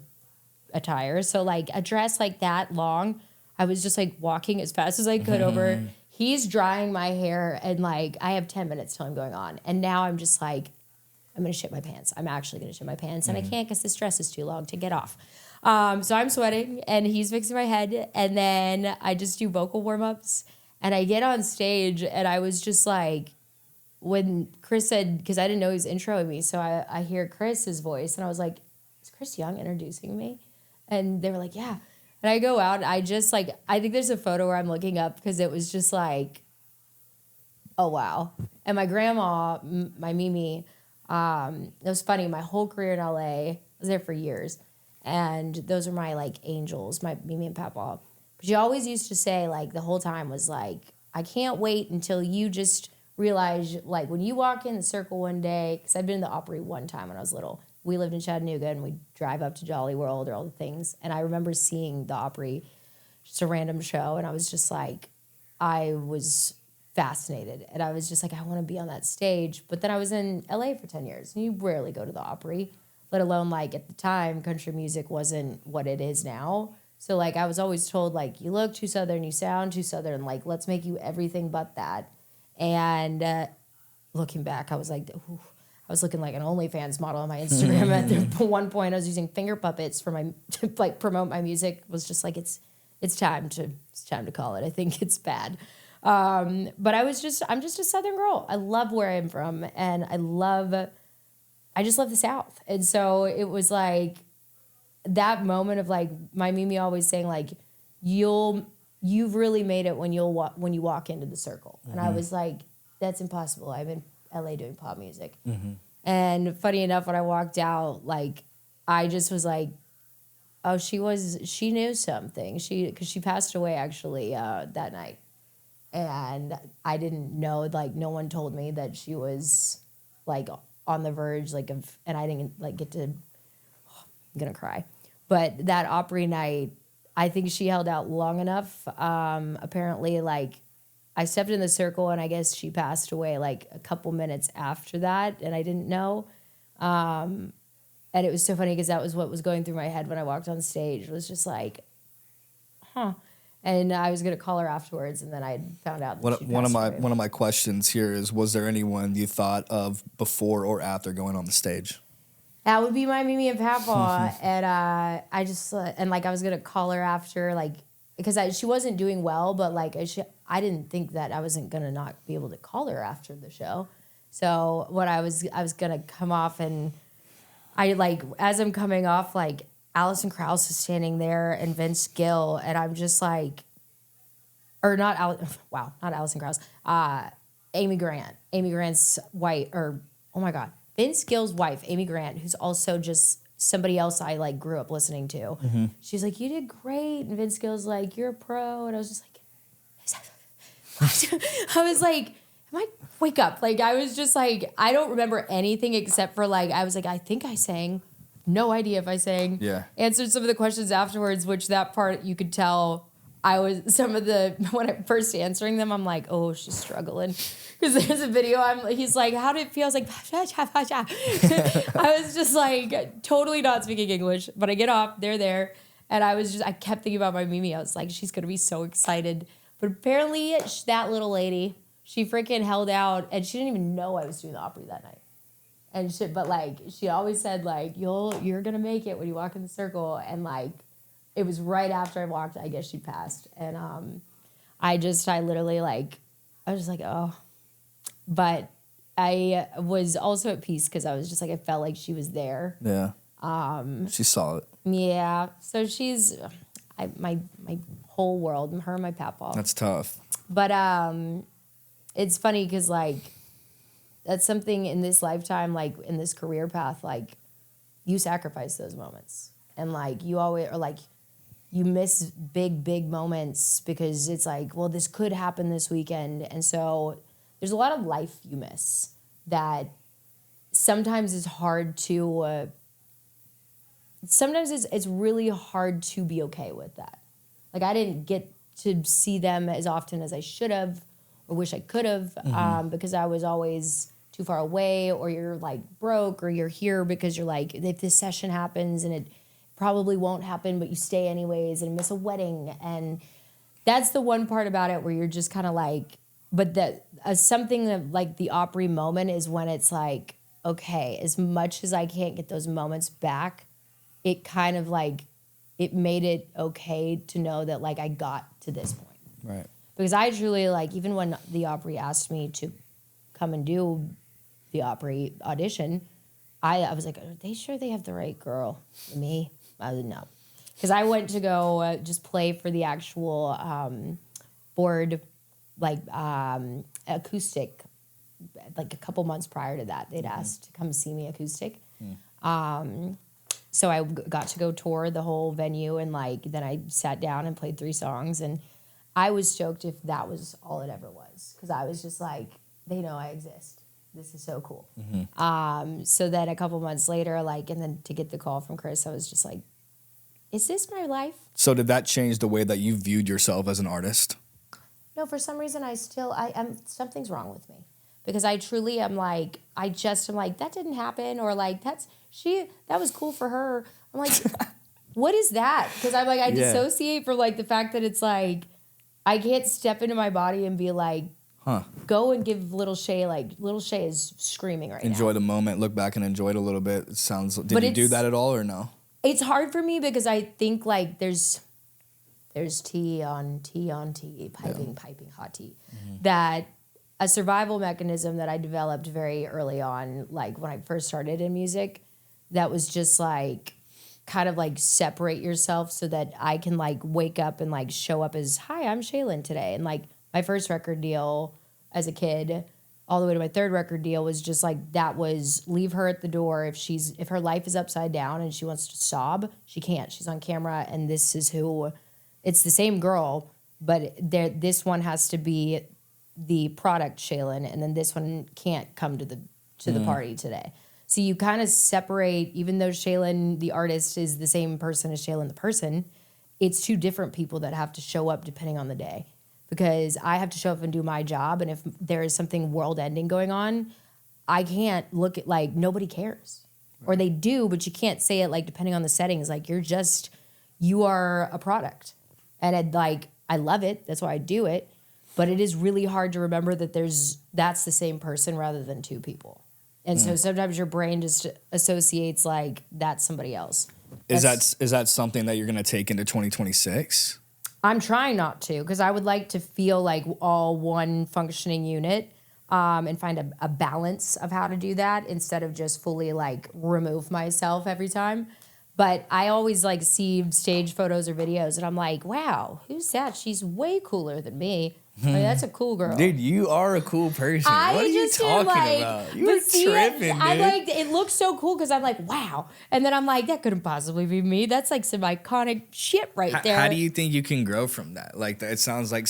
attire. So like a dress like that long, I was just like walking as fast as I could over. He's drying my hair, and like I have 10 minutes till I'm going on. And now I'm just like, I'm going to shit my pants. I'm actually going to shit my pants. And I can't because this dress is too long to get off. So I'm sweating, and he's fixing my head. And then I just do vocal warm-ups. And I get on stage, and I was just like, when Chris said, because I didn't know he was introing me, so I hear Chris's voice, and I was like, is Chris Young introducing me? And they were like, yeah. And I go out, and I just like, I think there's a photo where I'm looking up, because it was just like, oh, wow. And my grandma, my Mimi, it was funny, my whole career in LA, I was there for years, and those are my like angels, my Mimi and Papa. But she always used to say, like, the whole time was like, I can't wait until you just realize, like, when you walk in the circle one day, because I've been in the Opry one time when I was little. We lived in Chattanooga, and we'd drive up to Jolly World or all the things, and I remember seeing the Opry, just a random show, and I was just like, I was fascinated. And I was just like, I want to be on that stage. But then I was in LA for 10 years. And you rarely go to the Opry, let alone like at the time, country music wasn't what it is now. So like I was always told like, you look too Southern, you sound too Southern. Like, let's make you everything but that. And looking back, I was like, ooh, I was looking like an OnlyFans model on my Instagram. At one point I was using finger puppets for to like promote my music. It was just like, it's time to call it. I think it's bad. But I'm just a Southern girl. I love where I'm from, and I just love the South. And so it was like that moment of like my Mimi always saying like, you'll you've really made it when you walk into the circle. And I was like, that's impossible. I'm in LA doing pop music. And funny enough, when I walked out, like, I just was like, oh, she knew something. Because she passed away actually that night. And I didn't know, like, no one told me that she was, like, on the verge, like, of, and I didn't, like, get to, I'm gonna cry. But that Opry night, I think she held out long enough. Apparently, like, I stepped in the circle and I guess she passed away, like, a couple minutes after that, and I didn't know. And it was so funny because that was what was going through my head when I walked on stage. It was just like, huh. And I was gonna call her afterwards, and then I found out that she passed away. One of my questions here is: was there anyone you thought of before or after going on the stage? That would be my Mimi and Papa, and I just and like I was gonna call her after, like, because she wasn't doing well, but like I didn't think that I wasn't gonna not be able to call her after the show. So what I was gonna come off, and I, like, as I'm coming off, like, Alison Krauss is standing there and Vince Gill, and I'm just like, or not Alison Krauss, Amy Grant. Amy Grant's wife, or, oh my God, Vince Gill's wife, Amy Grant, who's also just somebody else I, like, grew up listening to. She's like, you did great. And Vince Gill's like, you're a pro. And I was just like, I was like, wake up. Like, I was just like, I don't remember anything except for, like, I was like, I think I sang. No idea if I sang. Yeah. Answered some of the questions afterwards, which that part you could tell when I first answering them, I'm like, oh, she's struggling. Because there's a video, he's like, how did it feel? I was like, I was just like totally not speaking English, but I get off, they're there. And I kept thinking about my Mimi. I was like, she's going to be so excited. But apparently that little lady, she freaking held out, and she didn't even know I was doing the Opry that night. But like, she always said, like, you're going to make it when you walk in the circle. And like, it was right after I walked, I guess she passed. And I literally, like, I was just like, oh. But I was also at peace because I was just like, I felt like she was there. Yeah. She saw it. Yeah. So she's my whole world, her and my papaw. That's tough. But it's funny because, like, that's something in this lifetime, like, in this career path, like, you sacrifice those moments. And, like, you always, or, like, you miss big moments because it's like, well, this could happen this weekend. And so there's a lot of life you miss that sometimes is hard to, sometimes it's really hard to be okay with that. Like, I didn't get to see them as often as I should have or wish I could have, because I was always too far away, or you're, like, broke, or you're here because you're like, if this session happens and it probably won't happen, but you stay anyways and miss a wedding. And that's the one part about it where you're just kind of like, but that something that, like, the Opry moment is when it's like, okay, as much as I can't get those moments back, it kind of, like, it made it okay to know that, like, I got to this point. Right. Because I truly, like, even when the Opry asked me to come and do the Opry audition, I was like, are they sure they have the right girl? Me? I didn't know. Because I went to go just play for the actual board, like, acoustic, like, a couple months prior to that. They'd asked to come see me acoustic. So I got to go tour the whole venue, and, like, then I sat down and played 3 songs, and I was stoked if that was all it ever was. Because I was just like, they know I exist. This is so cool. So then a couple months later, like, and then to get the call from Chris, I was just like, is this my life? So did that change the way that you viewed yourself as an artist? No, for some reason I'm something's wrong with me. Because I truly am like, I'm like, that didn't happen, or like, that was cool for her. I'm like, what is that? Because I'm like, I dissociate from, like, the fact that it's like, I can't step into my body and be like, go and give Little Shay, like, Little Shay is screaming right now. Enjoy the moment, look back and enjoy it a little bit. It sounds, did you do that at all or no? It's hard for me because I think, like, there's tea on tea, piping, hot tea. That a survival mechanism that I developed very early on, like, when I first started in music, that was just like, kind of like separate yourself so that I can like wake up and like show up as, hi, I'm Shaylen today. And like my first record deal as a kid, all the way to my third record deal was just like, that was leave her at the door. If her life is upside down and she wants to sob, she can't. She's on camera and this is who, it's the same girl, but this one has to be the product Shaylen, and then this one can't come to the party today. So you kind of separate, even though Shaylen, the artist, is the same person as Shaylen, the person, it's two different people that have to show up depending on the day. Because I have to show up and do my job, and if there is something world-ending going on, I can't look at, like, nobody cares. Right. Or they do, but you can't say it, like, depending on the settings. Like, you are a product. And, I love it. That's why I do it. But it is really hard to remember that that's the same person rather than two people. And so sometimes your brain just associates like that's somebody else. Is that something that you're going to take into 2026? I'm trying not to, because I would like to feel like all one functioning unit, and find a balance of how to do that instead of just fully like remove myself every time. But I always like see stage photos or videos and I'm like, wow, who's that? She's way cooler than me. Like, that's a cool girl. Dude, you are a cool person. What are you talking about? You're tripping, dude. It looks so cool because I'm like, wow. And then I'm like, that couldn't possibly be me. That's like some iconic shit right there. How do you think you can grow from that? Like, it sounds like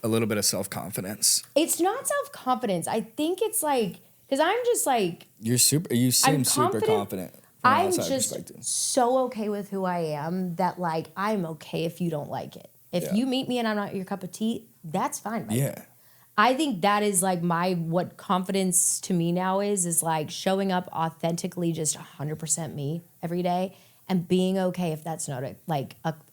a little bit of self-confidence. It's not self-confidence. I think it's like, because I'm just like. You seem super confident. I'm just so okay with who I am that like, I'm okay if you don't like it. If you meet me and I'm not your cup of tea, that's fine. Me. I think that is like what confidence to me now is like showing up authentically, just 100% me every day and being okay if that's not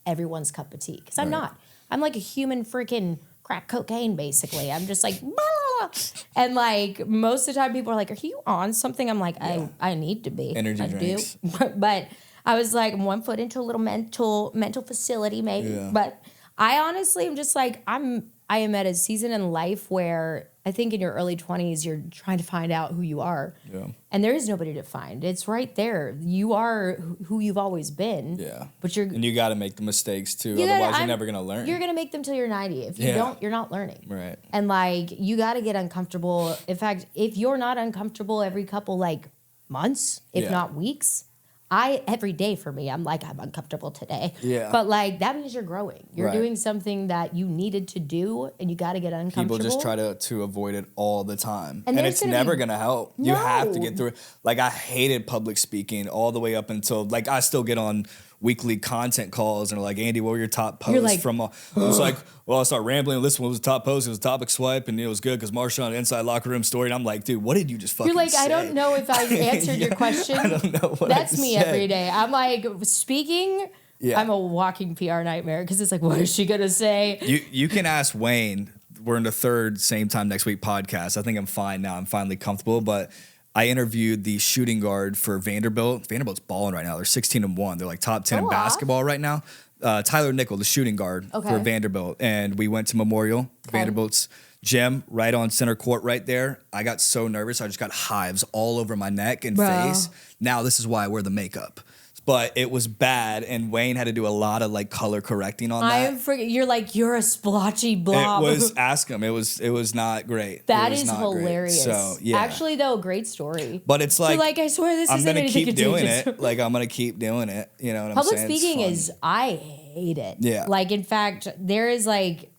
everyone's cup of tea. Because I'm not. I'm like a human freaking crack cocaine, basically. I'm just like, blah. And like most of the time people are like, are you on something? I'm like, I need to be. Energy drinks. But I was like, I'm 1 foot into a little mental facility maybe. Yeah. But I honestly am just like, I am at a season in life where I think in your early 20s, you're trying to find out who you are. Yeah. And there is nobody to find. It's right there. You are who you've always been. Yeah. And you got to make the mistakes too. Otherwise, you're never going to learn. You're going to make them till you're 90. If you don't, you're not learning. Right. And like, you got to get uncomfortable. In fact, if you're not uncomfortable every couple like months, if not weeks, every day for me, I'm like, I'm uncomfortable today. Yeah. But like, that means you're growing. You're doing something that you needed to do and you got to get uncomfortable. People just try to avoid it all the time. And it's never going to help. No. You have to get through it. Like, I hated public speaking all the way up until, like, I still get on weekly content calls and are like, Andy, what were your top posts from? I was like, well, I start rambling. Listen, what was the top post? It was a topic swipe, and it was good because Marshawn inside locker room story. And I'm like, dude, what did you just fucking say? You're like, I don't know if I answered your question. I don't know what That's me every day. I'm like, speaking, I'm a walking PR nightmare because it's like, what is she going to say? You can ask Wayne. We're in the third same time next week podcast. I think I'm fine now. I'm finally comfortable, but I interviewed the shooting guard for Vanderbilt. Vanderbilt's balling right now. They're 16-1. They're like top 10 in basketball right now. Tyler Nickel, the shooting guard for Vanderbilt. And we went to Memorial, Vanderbilt's gym, right on center court right there. I got so nervous. I just got hives all over my neck and face. Now this is why I wear the makeup. But it was bad, and Wayne had to do a lot of like color correcting on that. You're like, you're a splotchy blob. Ask him. It was not great. That is hilarious. Great. So yeah, actually though, great story. But it's like, I swear this I'm isn't anything keep doing it. Like I'm gonna keep doing it. You know what I'm saying? Public speaking I hate it. Yeah. Like in fact, there is like,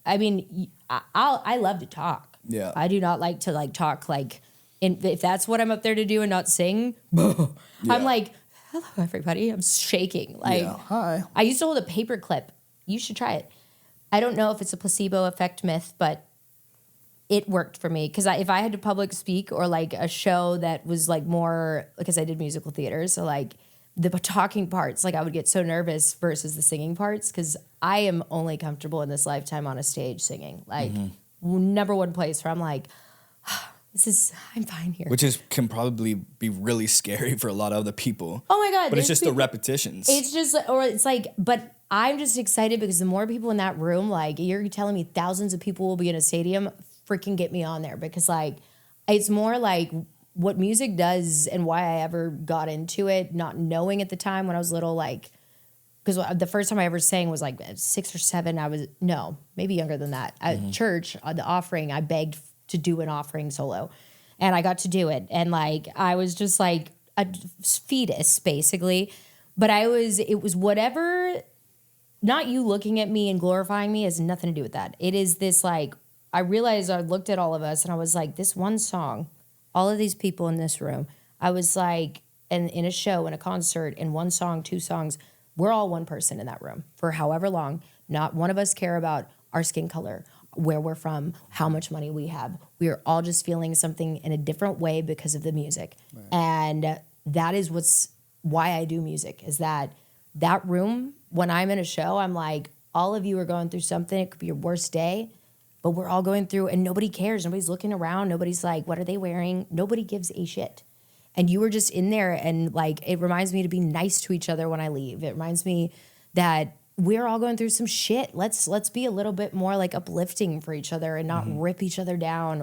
I mean, I love to talk. Yeah. I do not like to like talk like, if that's what I'm up there to do and not sing. I'm like, hello, everybody. I'm shaking. Like, hi. I used to hold a paper clip. You should try it. I don't know if it's a placebo effect myth, but it worked for me. Because if I had to public speak or like a show that was like more, because I did musical theater, so like the talking parts, like I would get so nervous versus the singing parts. Because I am only comfortable in this lifetime on a stage singing. Like, number one place where I'm like, I'm fine here. Which can probably be really scary for a lot of other people. Oh my God. But it's just the repetitions. It's just, or it's like, but I'm just excited because the more people in that room, like you're telling me thousands of people will be in a stadium, freaking get me on there. Because like, it's more like what music does and why I ever got into it, not knowing at the time when I was little, like, because the first time I ever sang was like 6 or 7. Maybe younger than that. At church, on the offering, I begged to do an offering solo, and I got to do it. And like, I was just like a fetus, basically. But it was whatever, not you looking at me and glorifying me has nothing to do with that. It is this like, I realized I looked at all of us and I was like, this one song, all of these people in this room, I was like, and in a show, in a concert, in one song, 2 songs, we're all one person in that room for however long. Not one of us care about our skin color, where we're from, how much money we have. We are all just feeling something in a different way because of the music. Right. And that is why I do music, is that room, when I'm in a show, I'm like, all of you are going through something. It could be your worst day, but we're all going through, and nobody cares. Nobody's looking around. Nobody's like, what are they wearing? Nobody gives a shit. And you were just in there, and like, it reminds me to be nice to each other when I leave. It reminds me that we're all going through some shit. Let's be a little bit more like uplifting for each other and not rip each other down.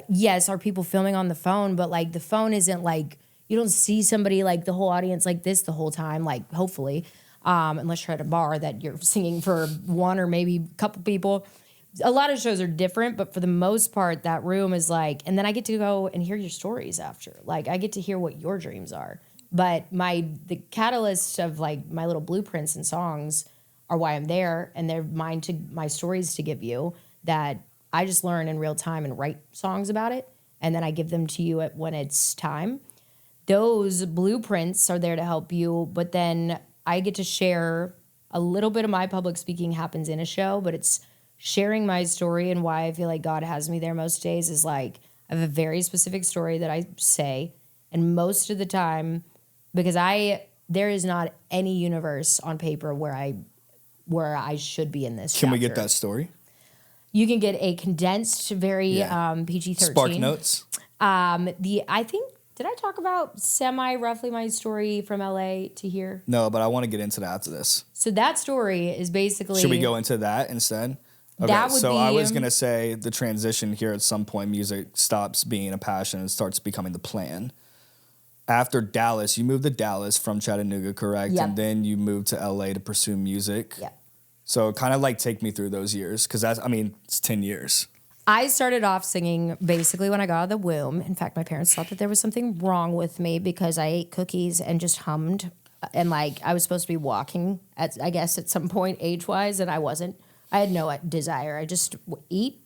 Yes, are people filming on the phone? But like, the phone isn't like, you don't see somebody like the whole audience like this the whole time, like, hopefully, unless you're at a bar that you're singing for one or maybe a couple people. A lot of shows are different, but for the most part, that room is like, and then I get to go and hear your stories after. Like, I get to hear what your dreams are. But the catalyst of like my little blueprints and songs are why I'm there, and they're my stories to give you that I just learn in real time and write songs about it, and then I give them to you when it's time. Those blueprints are there to help you, but then I get to share a little bit of my public speaking happens in a show, but it's sharing my story, and why I feel like God has me there most days is like, I have a very specific story that I say, and most of the time, because there is not any universe on paper where I should be in this Can chapter. we get that story? You can get a condensed, very PG-13. Spark Notes. Did I talk about roughly my story from LA to here? No, but I want to get into that after this. So that story is basically... Should we go into that instead? Okay, I was going to say the transition here at some point, music stops being a passion and starts becoming the plan. After Dallas, you moved to Dallas from Chattanooga, correct? Yep. And then you moved to LA to pursue music. Yeah. So kind of like take me through those years, because it's 10 years. I started off singing basically when I got out of the womb. In fact, my parents thought that there was something wrong with me because I ate cookies and just hummed. And like, I was supposed to be walking, at some point age-wise, and I wasn't. I had no desire. I just eat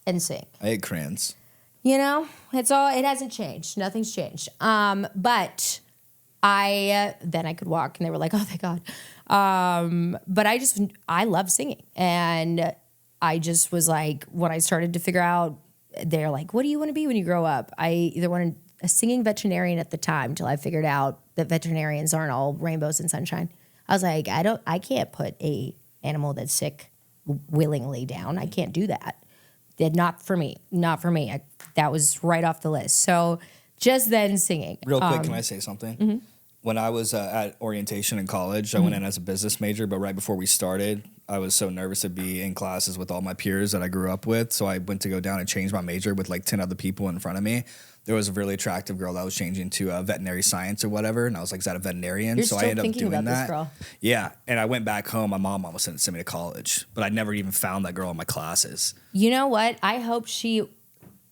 and sing. I ate crayons. You know, it hasn't changed. Nothing's changed. But then I could walk, and they were like, oh, thank God. But I love singing. And I just was like, when I started to figure out, they're like, what do you want to be when you grow up? I either wanted a singing veterinarian at the time, till I figured out that veterinarians aren't all rainbows and sunshine. I was like, I can't put a animal that's sick willingly down. I can't do that. Not for me. That was right off the list. So just then singing. Real quick, can I say something? Mm-hmm. When I was at orientation in college, I went in as a business major, but right before we started, I was so nervous to be in classes with all my peers that I grew up with. So I went to go down and change my major with like 10 other people in front of me. There was a really attractive girl that was changing to veterinary science or whatever. And I was like, is that a veterinarian? You're so still I ended up thinking doing about that. This girl. Yeah. And I went back home. My mom almost sent me to college, but I never even found that girl in my classes. You know what? I hope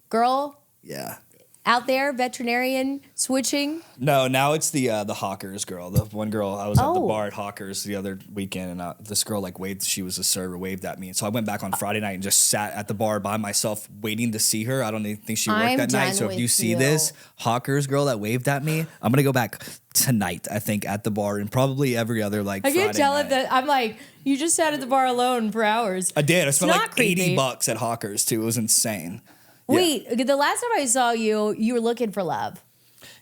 girl. Yeah. Out there, veterinarian switching? No, now it's the Hawkers girl. The one girl, I was at the bar at Hawkers the other weekend, and this girl waved. She was a server, waved at me. And so I went back on Friday night and just sat at the bar by myself waiting to see her. I don't even think she worked that night. So if you see this Hawkers girl that waved at me, I'm gonna go back tonight, I think, at the bar, and probably every other I can't tell it that I'm like, you just sat at the bar alone for hours. I did. I spent like $80 at Hawkers too. It was insane. Wait, the last time I saw you, you were looking for love.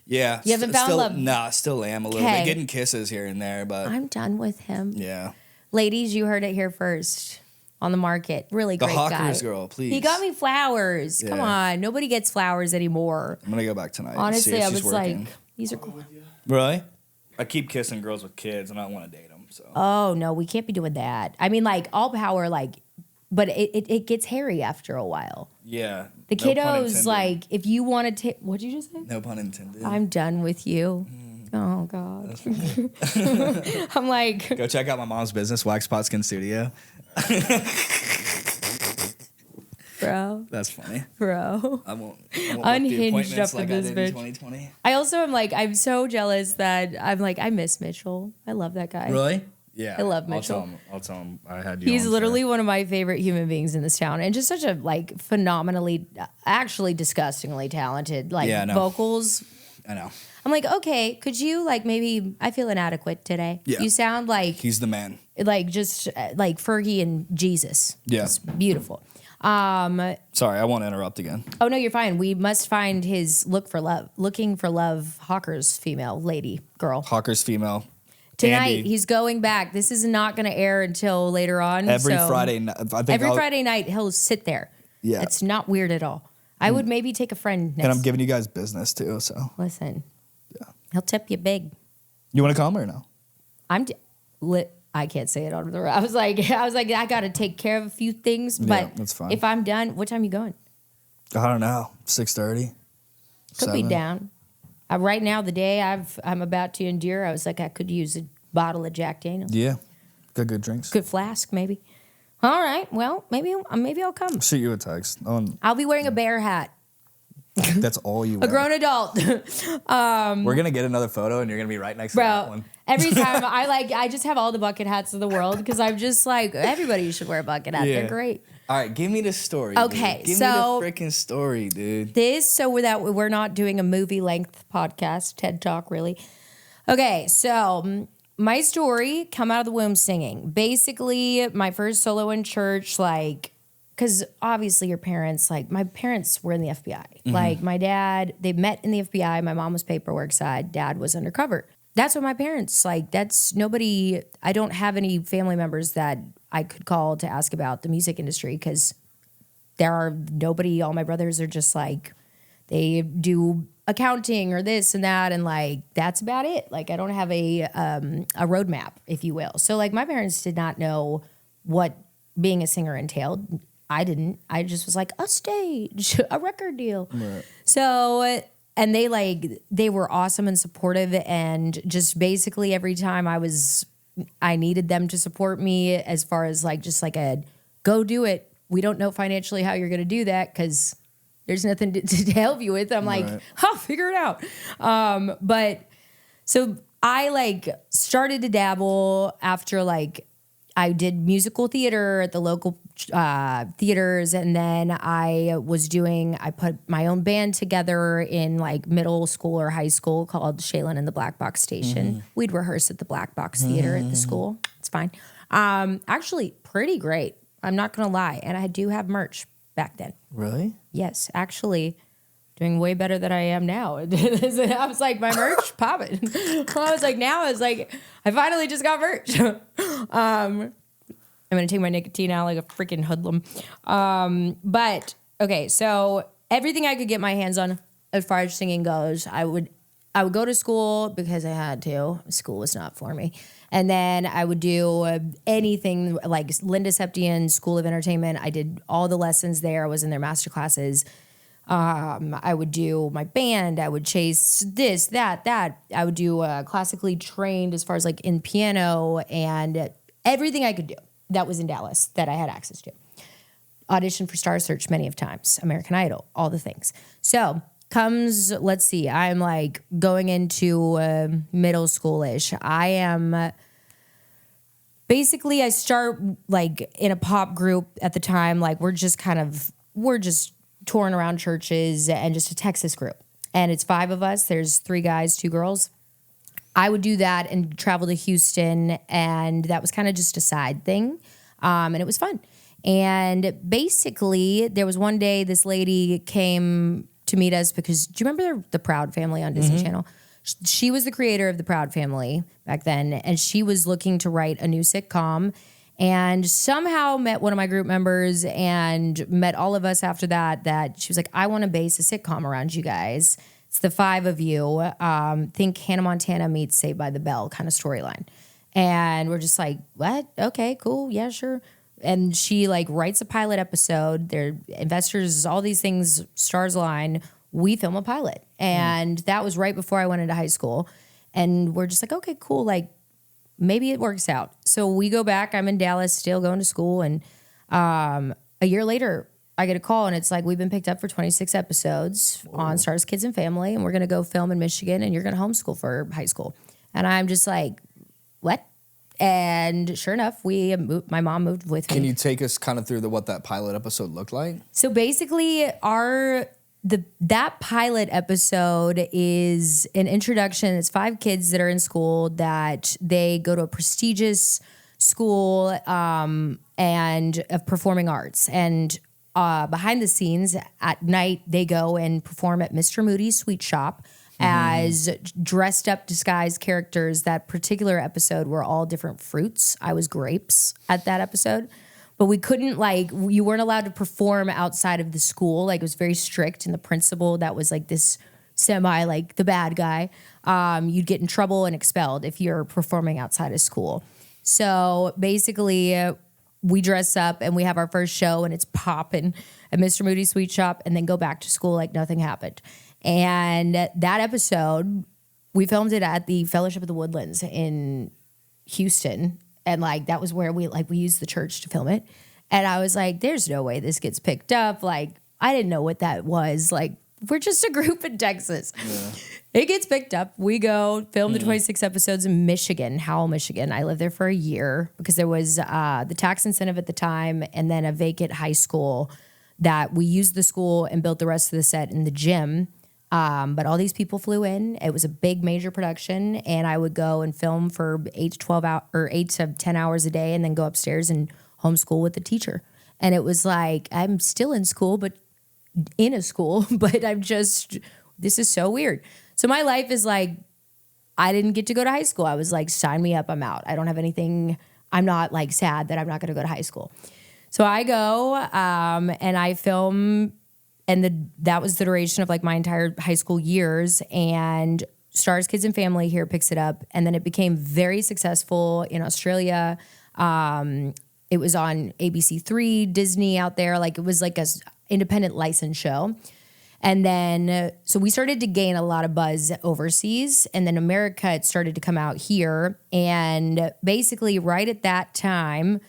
Yeah. You haven't found love? Nah, still am a little bit. Getting kisses here and there, but... I'm done with him. Yeah. Ladies, you heard it here first. On the market. Really great guy. The Hawkers girl, please. He got me flowers. Yeah. Come on. Nobody gets flowers anymore. I'm going to go back tonight. Honestly, I was working. like, these are cool. Really? I keep kissing girls with kids, and I don't want to date them, so... Oh, no, we can't be doing that. I mean, like, all power, like... but it gets hairy after a while. Yeah. The kiddos, like, if you want to take, what'd you just say? No pun intended. I'm done with you. Oh, God. I'm like. Go check out my mom's business, Wax Spot Skin Studio. Bro. That's funny. Bro. I won't Unhinged up like in this I did bitch. in 2020. I also am like, I'm so jealous that I'm like, I miss Mitchell. I love that guy. Really? Yeah. I love Mitchell. I'll tell him I had you. He's on literally one of my favorite human beings in this town, and just such a like phenomenally, actually disgustingly talented like vocals. I know. I'm like, okay, could you like maybe? I feel inadequate today. Yeah. You sound like he's the man. Like just like Fergie and Jesus. Yeah. It's beautiful. Sorry, I won't interrupt again. Oh no, you're fine. We must find his looking for love. Hawker's female lady girl. Hawker's female. Tonight, Andy. he's going back. This is not going to air until later on. Every Friday night. Friday night, he'll sit there. Yeah. It's not weird at all. I would maybe take a friend next. And I'm giving you guys business too, so. Listen. Yeah. He'll tip you big. You want to come or no? I can't say it on the road. I was like, I got to take care of a few things. But that's fine. If I'm done, what time are you going? I don't know. 6:30. Could be down. Right now, the day I'm about to endure, I was like, I could use a bottle of Jack Daniels. Yeah, good drinks. Good flask, maybe. All right, well, maybe I'll come. Shoot you a text. I'll be wearing a bear hat. That's all you wear. A grown adult. We're gonna get another photo, and you're gonna be right next to that one. Every time I just have all the bucket hats in the world because I'm just like everybody should wear a bucket hat. Yeah. They're great. All right, give me the story. Okay, dude. Give so me the freaking story, dude. We're not doing a movie length podcast, TED Talk, really. Okay, so my story, come out of the womb singing. Basically, my first solo in church, like, because obviously your parents, like, my parents were in the FBI. Mm-hmm. Like, my dad, they met in the FBI. My mom was paperwork side. Dad was undercover. That's what my parents, like, that's nobody, I don't have any family members that I could call to ask about the music industry because all my brothers are just like, they do accounting or this and that, and like that's about it. Like I don't have a roadmap, if you will. So like my parents did not know what being a singer entailed. I didn't. I just was like a stage, a record deal. Right. So and they were awesome and supportive, and just basically every time I needed them to support me as far as like just like a go do it. We don't know financially how you're going to do that because there's nothing to help you with. I'm like, I'll figure it out. But so I like started to dabble after like I did musical theater at the local theaters. And then I put my own band together in like middle school or high school called Shaylen and the Black Box Station. Mm-hmm. We'd rehearse at the Black Box Theater at the school. It's fine. Actually pretty great. I'm not going to lie. And I do have merch back then. Really? Yes, actually doing way better than I am now. I was like, my merch, pop it. I finally just got merch. I'm going to take my nicotine out like a freaking hoodlum. But, okay, so everything I could get my hands on as far as singing goes, I would go to school because I had to. School was not for me. And then I would do anything like Linda Septian School of Entertainment. I did all the lessons there. I was in their master classes. I would do my band. I would chase this, that. I would do classically trained as far as like in piano and everything I could do that was in Dallas that I had access to. Auditioned for Star Search many of times, American Idol, all the things. So let's see, I'm like going into middle schoolish. I am basically, I start like in a pop group at the time. Like we're just touring around churches and just a Texas group. And it's 5 of us. There's 3 guys, 2 girls. I would do that and travel to Houston. And that was kind of just a side thing. And it was fun. And basically there was one day this lady came to meet us because, do you remember the Proud Family on Disney Channel? She was the creator of the Proud Family back then, and she was looking to write a new sitcom and somehow met one of my group members and met all of us after that she was like, I want to base a sitcom around you guys. It's the 5 of you. Think Hannah Montana meets Saved by the Bell kind of storyline. And we're just like, what? Okay, cool. Yeah, sure. And she like writes a pilot episode. Their investors, all these things, stars align. We film a pilot. And that was right before I went into high school. And we're just like, okay, cool. Like maybe it works out. So we go back. I'm in Dallas still going to school. And a year later, I get a call and it's like, we've been picked up for 26 episodes on Stars, Kids, and Family. And we're going to go film in Michigan and you're going to homeschool for high school. And I'm just like, what? And sure enough, my mom moved with me. Can you take us kind of through what that pilot episode looked like? So basically that pilot episode is an introduction. It's 5 kids that are in school that they go to a prestigious school and of performing arts. And behind the scenes at night, they go and perform at Mr. Moody's Sweet Shop as dressed up, disguised characters. That particular episode were all different fruits. I was grapes at that episode. But we couldn't, like, you weren't allowed to perform outside of the school. Like, it was very strict. And the principal that was, like, this like, the bad guy, you'd get in trouble and expelled if you're performing outside of school. So, basically, we dress up and we have our first show and it's popping at Mr. Moody's Sweet Shop and then go back to school like nothing happened. And that episode, we filmed it at the Fellowship of the Woodlands in Houston. And like, that was where we used the church to film it. And I was like, there's no way this gets picked up. Like, I didn't know what that was. Like, we're just a group in Texas. Yeah. It gets picked up. We go film the 26 episodes in Michigan, Howell, Michigan. I lived there for a year because there was the tax incentive at the time and then a vacant high school that we used the school and built the rest of the set in the gym. But all these people flew in. It was a big major production, and I would go and film for 8 to 10 hours a day and then go upstairs and homeschool with the teacher. And it was like, I'm still in school, but in a school, but this is so weird. So my life is like, I didn't get to go to high school. I was like, sign me up, I'm out. I don't have anything. I'm not like sad that I'm not going to go to high school. So I go and I film, and that was the duration of like my entire high school years. And Stars, Kids, and Family here picks it up. And then it became very successful in Australia. It was on ABC3, Disney out there. Like, it was like a independent licensed show. And then, so we started to gain a lot of buzz overseas. And then America, it started to come out here. And basically right at that time,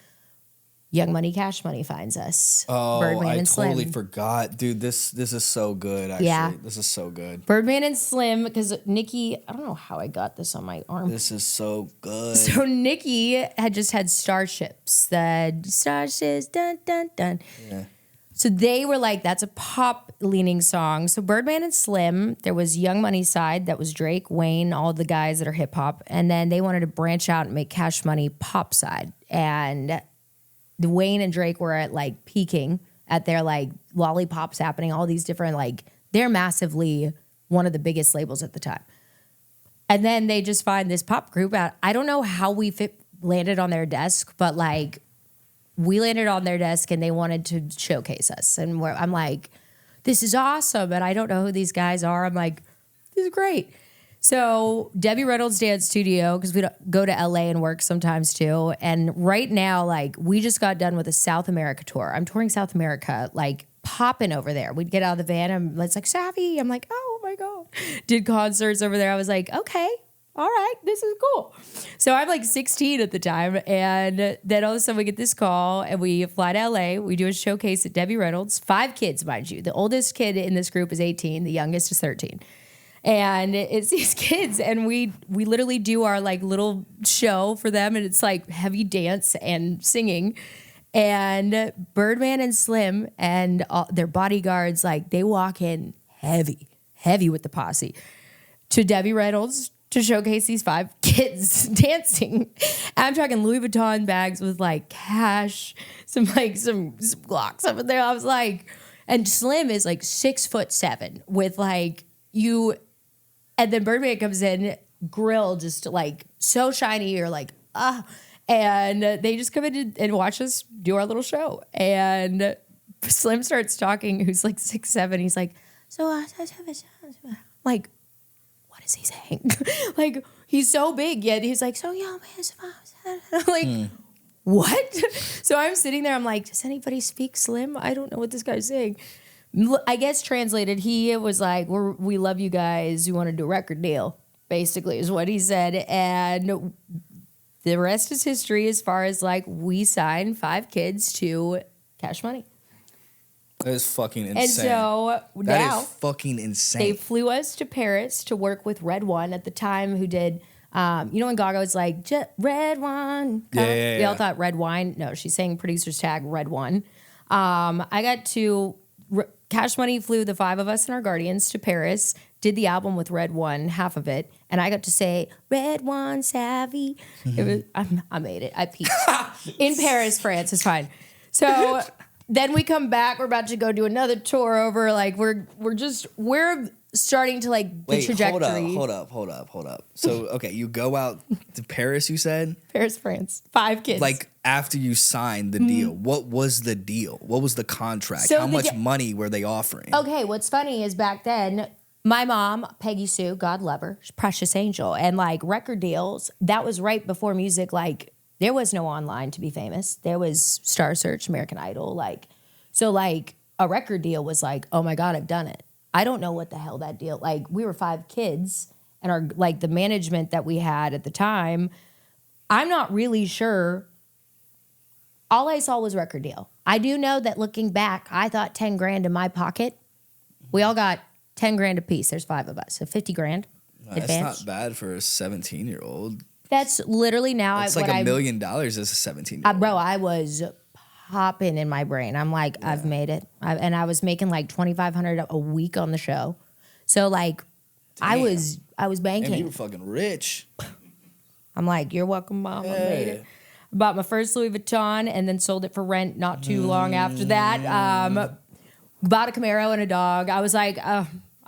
Young Money, Cash Money finds us. Oh, Birdman and totally Slim. forgot. Dude, this is so good, actually. Yeah. This is so good. Birdman and Slim, because Nicki, I don't know how I got this on my arm. This is so good. So Nicki had just had Starships. The Starships, dun, dun, dun. Yeah. So they were like, that's a pop-leaning song. So Birdman and Slim, there was Young Money side, that was Drake, Wayne, all the guys that are hip-hop. And then they wanted to branch out and make Cash Money pop side. And the Wayne and Drake were at like peaking at their like lollipops happening, all these different like, they're massively one of the biggest labels at the time. And then they just find this pop group out. I don't know how we landed on their desk, but like we landed on their desk and they wanted to showcase us. And I'm like, this is awesome. And I don't know who these guys are. I'm like, this is great. So Debbie Reynolds Dance Studio, because we go to LA and work sometimes too. And right now, like, we just got done with a South America tour. I'm touring South America, like popping over there. We'd get out of the van and it's like, Savvy. I'm like, oh my God. Did concerts over there. I was like, okay, all right, this is cool. So I'm like 16 at the time. And then all of a sudden we get this call and we fly to LA. We do a showcase at Debbie Reynolds. 5 kids, mind you. The oldest kid in this group is 18. The youngest is 13. And it's these kids, and we literally do our like little show for them, and it's like heavy dance and singing. And Birdman and Slim and their bodyguards, like, they walk in heavy with the posse to Debbie Reynolds to showcase these 5 kids dancing. And I'm talking Louis Vuitton bags with like cash, some Glocks up in there. I was like, and Slim is like 6'7" with like and then Birdman comes in, grill just like so shiny. You're like, and they just come in and watch us do our little show. And Slim starts talking, who's like 6'7". He's like, like, what is he saying? Like, he's so big, yet he's like, so yeah, man. I'm like, what? So I'm sitting there. I'm like, does anybody speak Slim? I don't know what this guy's saying. I guess translated, he was like, we love you guys. We want to do a record deal, basically, is what he said. And the rest is history as far as like we signed 5 kids to Cash Money. That is fucking insane. And so that now is fucking insane. they flew us to Paris to work with Red One at the time, who did, you know, when Gaga was like, Red One. Yeah. We all thought Red Wine. No, she's saying producer's tag Red One. I got to... Cash Money flew the 5 of us and our guardians to Paris, did the album with Red One, half of it, and I got to say, Red One Savvy. I made it. I peaked. In Paris, France. It's fine. So then we come back. We're about to go do another tour over. Like, we're starting to, like, the trajectory. Hold up. So, okay, you go out to Paris, you said? Paris, France. 5 kids. Like, after you signed the deal, what was the deal? What was the contract? So How much money were they offering? Okay, what's funny is back then, my mom, Peggy Sue, God love her, precious angel, and like record deals, that was right before music. Like, there was no online to be famous. There was Star Search, American Idol. Like, so like a record deal was like, oh my God, I've done it. I don't know what the hell that deal, like we were 5 kids and our, like the management that we had at the time, I'm not really sure. All I saw was record deal. I do know that looking back, I thought 10 grand in my pocket. We all got 10 grand a piece. There's 5 of us. So 50 grand. That's not bad for a 17-year-old. That's literally now. It's like $1 million as a 17-year-old. Bro, I was popping in my brain. I'm like, I've made it. And I was making like $2,500 a week on the show. So like, damn. I was banking. And you were fucking rich. I'm like, you're welcome, Mom. I made it. Bought my first Louis Vuitton and then sold it for rent not too long after that. Bought a Camaro and a dog. I was like,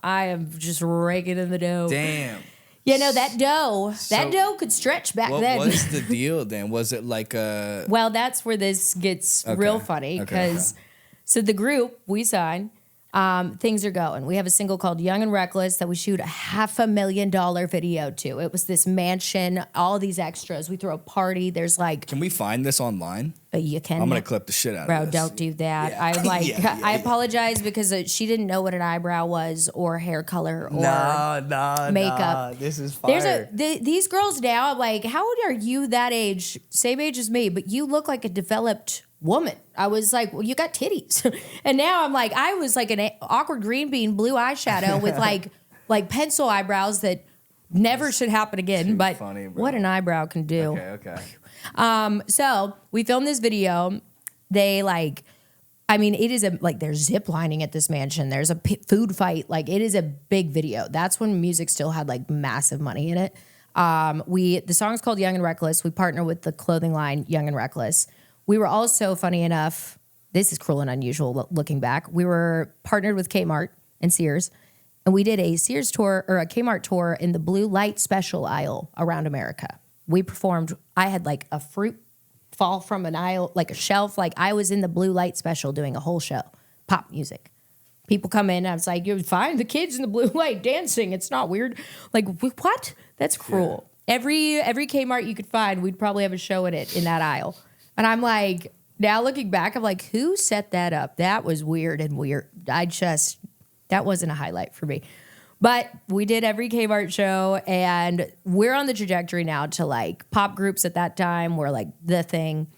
I am just raking in the dough. Damn. Yeah, no, that dough could stretch back then. What was the deal then? Was it like a... Well, that's where this gets real funny because so the group we signed, things are going. We have a single called Young and Reckless that we shoot a $500,000 video to. It was this mansion, all these extras. We throw a party. There's like... Can we find this online? You can. I'm going to clip the shit out Bro, of this. don't do that. Yeah. I'm like, I apologize because she didn't know what an eyebrow was or hair color or makeup. This is fire. These girls now, I'm like, how old are you that age? Same age as me, but you look like a developed woman. I was like, well, you got titties. And now I'm like, I was like an awkward green bean, blue eyeshadow with like pencil eyebrows that never should happen again. But funny, what an eyebrow can do. Okay. So we filmed this video. They like, I mean, it is they're zip lining at this mansion. There's a food fight. Like, it is a big video. That's when music still had like massive money in it. The song's called Young and Reckless. We partner with the clothing line Young and Reckless. We were also, funny enough, this is cruel and unusual looking back. We were partnered with Kmart and Sears, and we did a Sears tour or a Kmart tour in the blue light special aisle around America. We performed, I had like a fruit fall from an aisle, like a shelf. Like, I was in the blue light special doing a whole show, pop music. People come in, and I was like, you're fine, the kids in the blue light dancing. It's not weird. Like, what? That's cruel. Yeah. Every Kmart you could find, we'd probably have a show in it in that aisle. And I'm like, now looking back, I'm like, who set that up? That was weird. That wasn't a highlight for me. But we did every Kmart show, and we're on the trajectory now to like pop groups at that time were like the thing.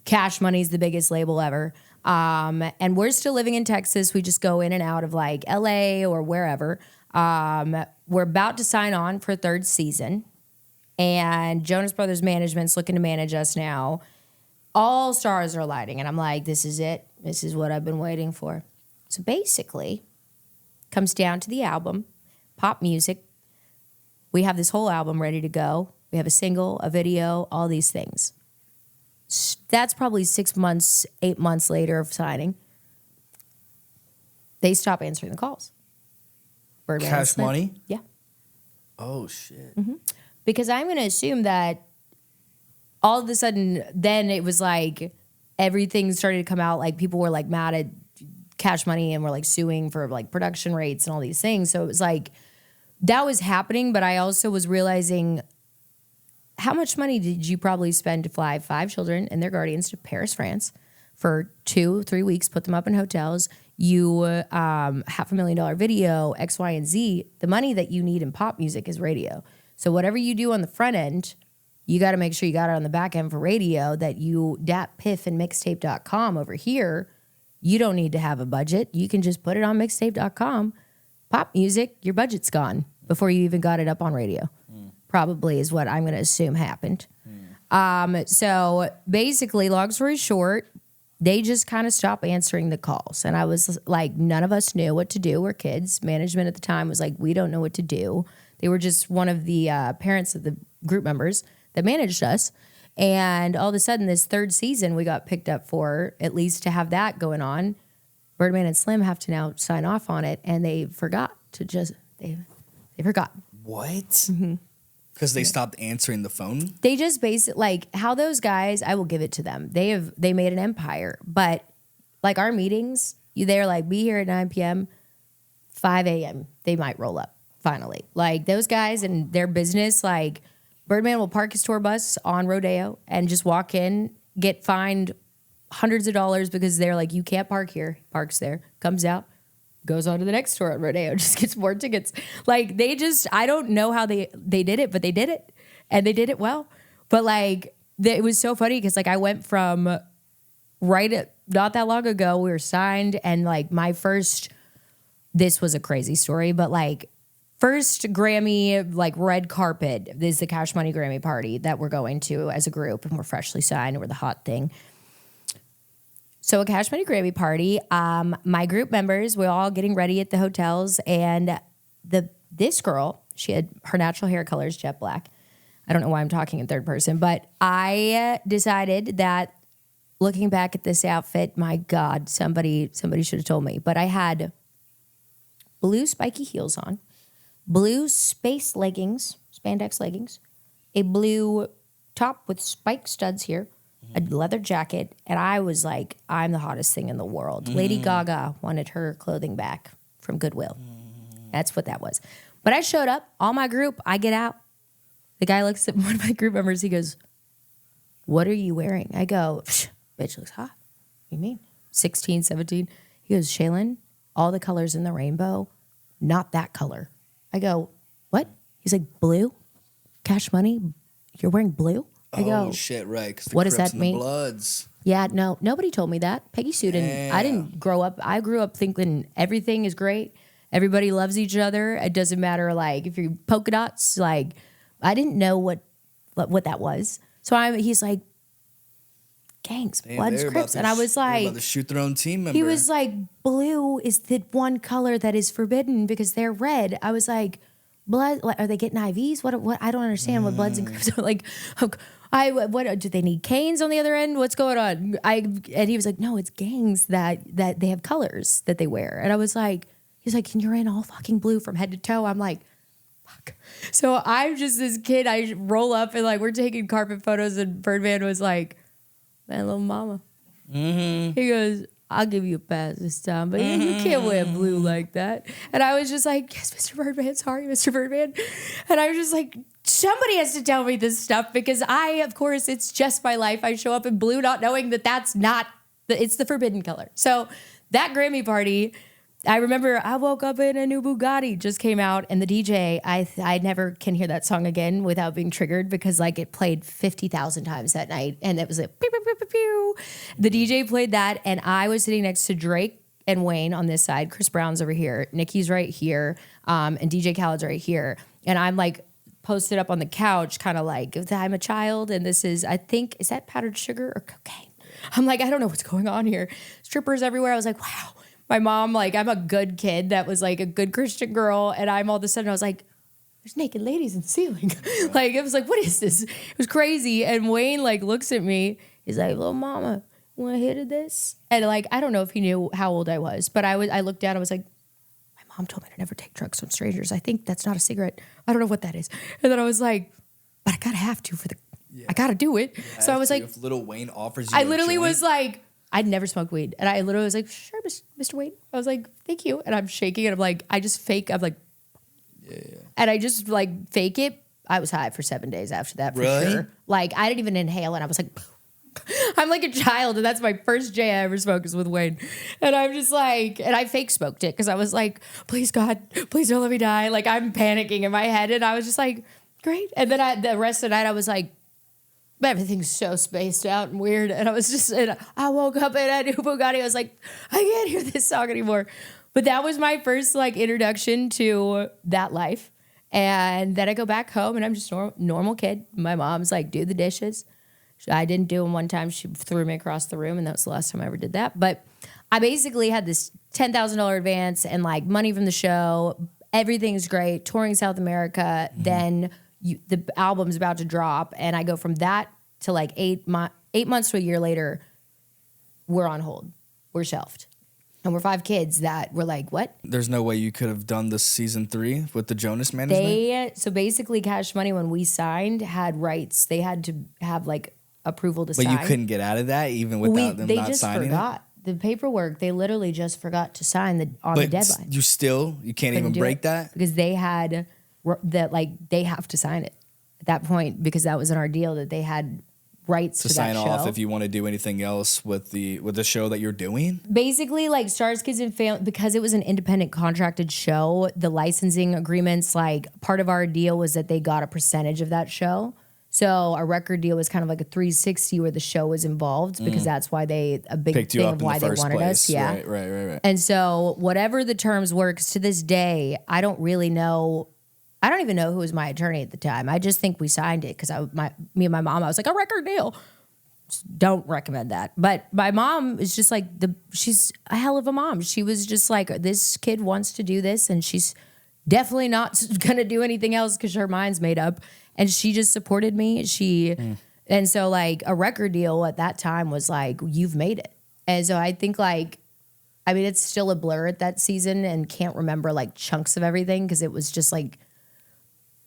Cash Money's the biggest label ever. And we're still living in Texas. We just go in and out of like LA or wherever. We're about to sign on for a 3rd season, and Jonas Brothers management's looking to manage us now. All stars are lighting, and I'm like, this is it. This is what I've been waiting for. So basically, comes down to the album, pop music. We have this whole album ready to go. We have a single, a video, all these things. That's probably 6 months, 8 months later of signing. They stop answering the calls. Birdman Cash Money? Yeah. Oh, shit. Mm-hmm. Because I'm going to assume that all of a sudden, then it was like everything started to come out. Like, people were like mad at Cash Money and were like suing for like production rates and all these things. So it was like that was happening. But I also was realizing how much money did you probably spend to fly 5 children and their guardians to Paris, France for 2-3 weeks, put them up in hotels? You $500,000 video, X, Y, and Z. The money that you need in pop music is radio. So whatever you do on the front end, you got to make sure you got it on the back end for radio, that you piff and mixtape.com over here. You don't need to have a budget. You can just put it on mixtape.com. Pop music, your budget's gone before you even got it up on radio. Probably is what I'm going to assume happened. So basically, long story short, they just kind of stopped answering the calls. And I was like, none of us knew what to do. We're kids. Management at the time was like, we don't know what to do. They were just one of the parents of the group members that managed us. And all of a sudden, this 3rd season, we got picked up for, at least to have that going on. Birdman and Slim have to now sign off on it. And they forgot to just, they forgot. What? Because they stopped answering the phone? They just basically, like, how those guys, I will give it to them. They made an empire. But, like, our meetings, they're like, be here at 9 p.m., 5 a.m., they might roll up, finally. Like, those guys and their business, like, Birdman will park his tour bus on Rodeo and just walk in, get fined hundreds of dollars because they're like, you can't park here. Parks there, comes out, goes on to the next tour on Rodeo, just gets more tickets. Like, they just, I don't know how they did it, but they did it. And they did it well. But, like, it was so funny because, like, I went from not that long ago, we were signed, and, like, my first, this was a crazy story, but, like, first Grammy, like, red carpet is the Cash Money Grammy party that we're going to as a group, and we're freshly signed, and we're the hot thing. So a Cash Money Grammy party, my group members, we're all getting ready at the hotels, and this girl, she had her natural hair color is jet black. I don't know why I'm talking in third person, but I decided that looking back at this outfit, my God, somebody should have told me. But I had blue spiky heels on, blue space leggings, spandex leggings, a blue top with spike studs here, a leather jacket, and I was like, I'm the hottest thing in the world. Lady Gaga wanted her clothing back from Goodwill. That's what that was. But I showed up, all my group, I get out. The guy looks at one of my group members, he goes, what are you wearing? I go, bitch looks hot. What do you mean? 16, 17. He goes, Shaylen, all the colors in the rainbow, not that color. I go, what? He's like, blue? Cash Money? You're wearing blue? I go, oh, shit, right. Because the what Crips does that and mean? The Bloods. Yeah, no, nobody told me that. Peggy Sue didn't. I didn't grow up. I grew up thinking everything is great. Everybody loves each other. It doesn't matter, like, if you're polka dots. Like, I didn't know what that was. So he's like, gangs, Bloods, Crips. And I was like, about to shoot their own team member. He was like, blue is the one color that is forbidden because they're red. I was like, blood, are they getting IVs? What? I don't understand what Bloods and Crips are like. What do they need canes on the other end? What's going on? And he was like, no, it's gangs that they have colors that they wear. And I was like, he's like, and you're in all fucking blue from head to toe. I'm like, fuck. So I'm just this kid. I roll up and, like, we're taking carpet photos, and Birdman was like, man, little mama. He goes, I'll give you a pass this time, but you can't wear blue like that. And I was just like, yes, Mr. Birdman, sorry, Mr. Birdman. And I was just like, somebody has to tell me this stuff because of course, it's just my life. I show up in blue not knowing that that's not, it's the forbidden color. So that Grammy party, I remember I woke up in a new Bugatti just came out, and the DJ, I never can hear that song again without being triggered because, like, it played 50,000 times that night, and it was like pew, pew, pew, pew, pew. The DJ played that, and I was sitting next to Drake and Wayne on this side, Chris Brown's over here, Nicki's right here, and DJ Khaled's right here, and I'm like posted up on the couch, kind of like, I'm a child, and this is, I think, is that powdered sugar or cocaine? I'm like, I don't know what's going on here. Strippers everywhere. I was like, wow. My mom, like, I'm a good kid that was, like, a good Christian girl, and I'm all of a sudden, I was like, there's naked ladies in the ceiling. Like, it was like, what is this? It was crazy. And Wayne, like, looks at me. He's like, little mama, want a hit of this? And, like, I don't know if he knew how old I was, but I looked down, I was like, my mom told me to never take drugs from strangers. I think that's not a cigarette. I don't know what that is. And then I was like, but I gotta have to I gotta do it. So I was like, if Lil Wayne offers you I literally was like, I'd never smoked weed. And I literally was like, sure, Mr. Wayne. I was like, thank you. And I'm shaking, and I'm like, I just fake. I'm like, yeah. And I just, like, fake it. I was high for 7 days after that for Really? sure. Like I didn't even inhale and I was like, I'm like a child, and that's my first J I ever smoked was with Wayne. And I'm just like, and I fake smoked it because I was like, please God, please don't let me die. Like I'm panicking in my head, and I was just like, great. And then the rest of the night I was like, everything's so spaced out and weird. And I was just, and I woke up and I knew Bugatti. I was like, I can't hear this song anymore. But that was my first like introduction to that life. And then I go back home and I'm just a normal kid. My mom's like, do the dishes. I didn't do them one time. She threw me across the room, and that was the last time I ever did that. But I basically had this $10,000 advance and like money from the show. Everything's great. Touring South America. Mm-hmm. Then the album's about to drop, and I go from that to like 8 months to a year later. We're on hold. We're shelved. And we're 5 kids that were like, what? There's no way you could have done this season 3 with the Jonas management? So basically Cash Money, when we signed, had rights. They had to have like approval to sign. But you couldn't get out of that even without them not signing it? They just forgot. The paperwork, they literally just forgot to sign on the deadline. You can't even break that? Because they had that, like, they have to sign it at that point because that was in our deal that they had rights to sign that show. off if you want to do anything else with the show that you're doing. Basically, like Stars Kids and Family, because it was an independent contracted show, the licensing agreements, like part of our deal was that they got a percentage of that show. So our record deal was kind of like a 360 where the show was involved because that's why a big picked thing of why they wanted us. Yeah. Right. And so whatever the terms were, because to this day, I don't really know. I don't even know who was my attorney at the time. I just think we signed it because me and my mom, I was like, a record deal. Just don't recommend that. But my mom is just like, she's a hell of a mom. She was just like, this kid wants to do this and she's definitely not going to do anything else because her mind's made up. And she just supported me. And so like a record deal at that time was like, you've made it. And so I think like, I mean, it's still a blur at that season and can't remember like chunks of everything because it was just like,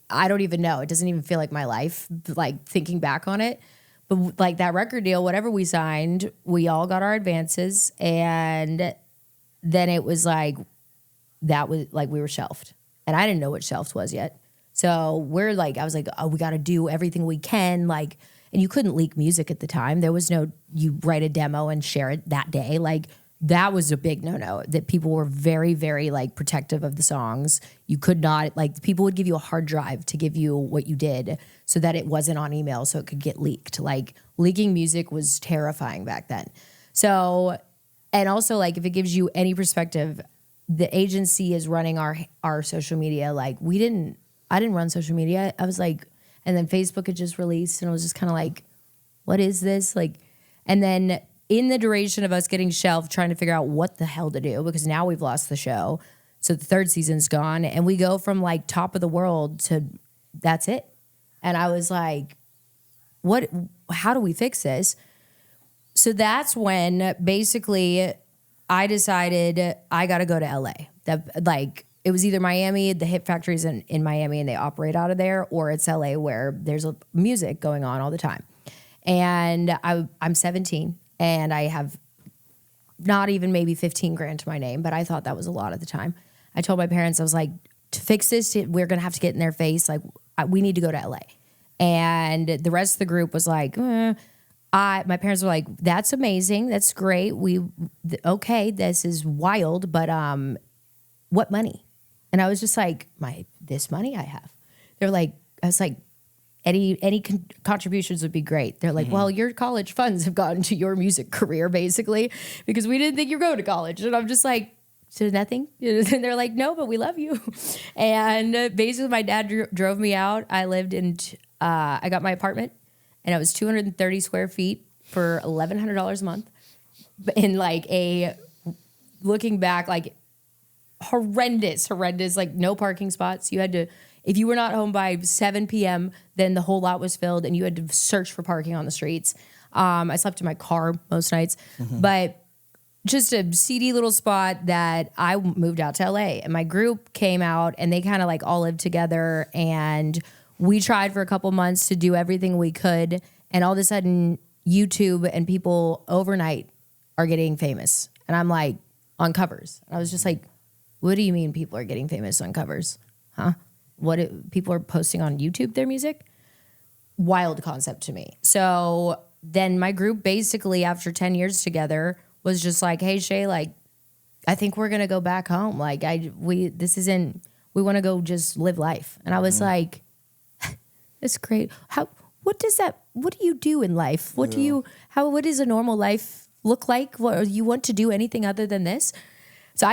I don't even know. It doesn't even feel like my life, like thinking back on it. But like that record deal, whatever we signed, we all got our advances. And then it was like, that was like we were shelved. And I didn't know what shelved was yet. So we're like, I was like, oh, we got to do everything we can. Like, and you couldn't leak music at the time. There was no, you write a demo and share it that day. Like, that was a big no-no, that people were very, very like protective of the songs. You could not, like people would give you a hard drive to give you what you did so that it wasn't on email so it could get leaked. Like leaking music was terrifying back then. So, and also like if it gives you any perspective, the agency is running our social media. Like I didn't run social media. I was like, and then Facebook had just released and I was just kind of like, what is this? Like, and then in the duration of us getting shelved, trying to figure out what the hell to do, because now we've lost the show. So the 3rd season's gone and we go from like top of the world to that's it. And I was like, how do we fix this? So that's when basically I decided I got to go to LA. That like, it was either Miami, the Hip Factory's in Miami and they operate out of there, or it's LA where there's music going on all the time. And I'm 17. And I have not even maybe 15 grand to my name, but I thought that was a lot at the time. I told my parents, I was like, to fix this, we're going to have to get in their face. Like, we need to go to LA. And the rest of the group was like, my parents were like, that's amazing. That's great. Okay, this is wild, but what money? And I was just like, this money I have. They're like, I was like, any contributions would be great. They're like, well, your college funds have gone to your music career, basically, because we didn't think you're going to college. And I'm just like, so nothing? And they're like, no, but we love you. And basically, my dad drove me out. I lived I got my apartment, and it was 230 square feet for $1,100 a month. In like looking back, like horrendous, like no parking spots. You had to, if you were not home by 7 p.m., then the whole lot was filled and you had to search for parking on the streets. I slept in my car most nights, but just a seedy little spot that I moved out to LA and my group came out and they kind of like all lived together and we tried for a couple months to do everything we could. And all of a sudden YouTube and people overnight are getting famous. And I'm like on covers. And I was just like, what do you mean people are getting famous on covers? Huh? people are posting on YouTube, their music. Wild concept to me. So then my group basically after 10 years together was just like, hey Shay, like, I think we're going to go back home. Like we want to go just live life. And I was like, it's great. What do you do in life? What does a normal life look like? What, you want to do anything other than this? So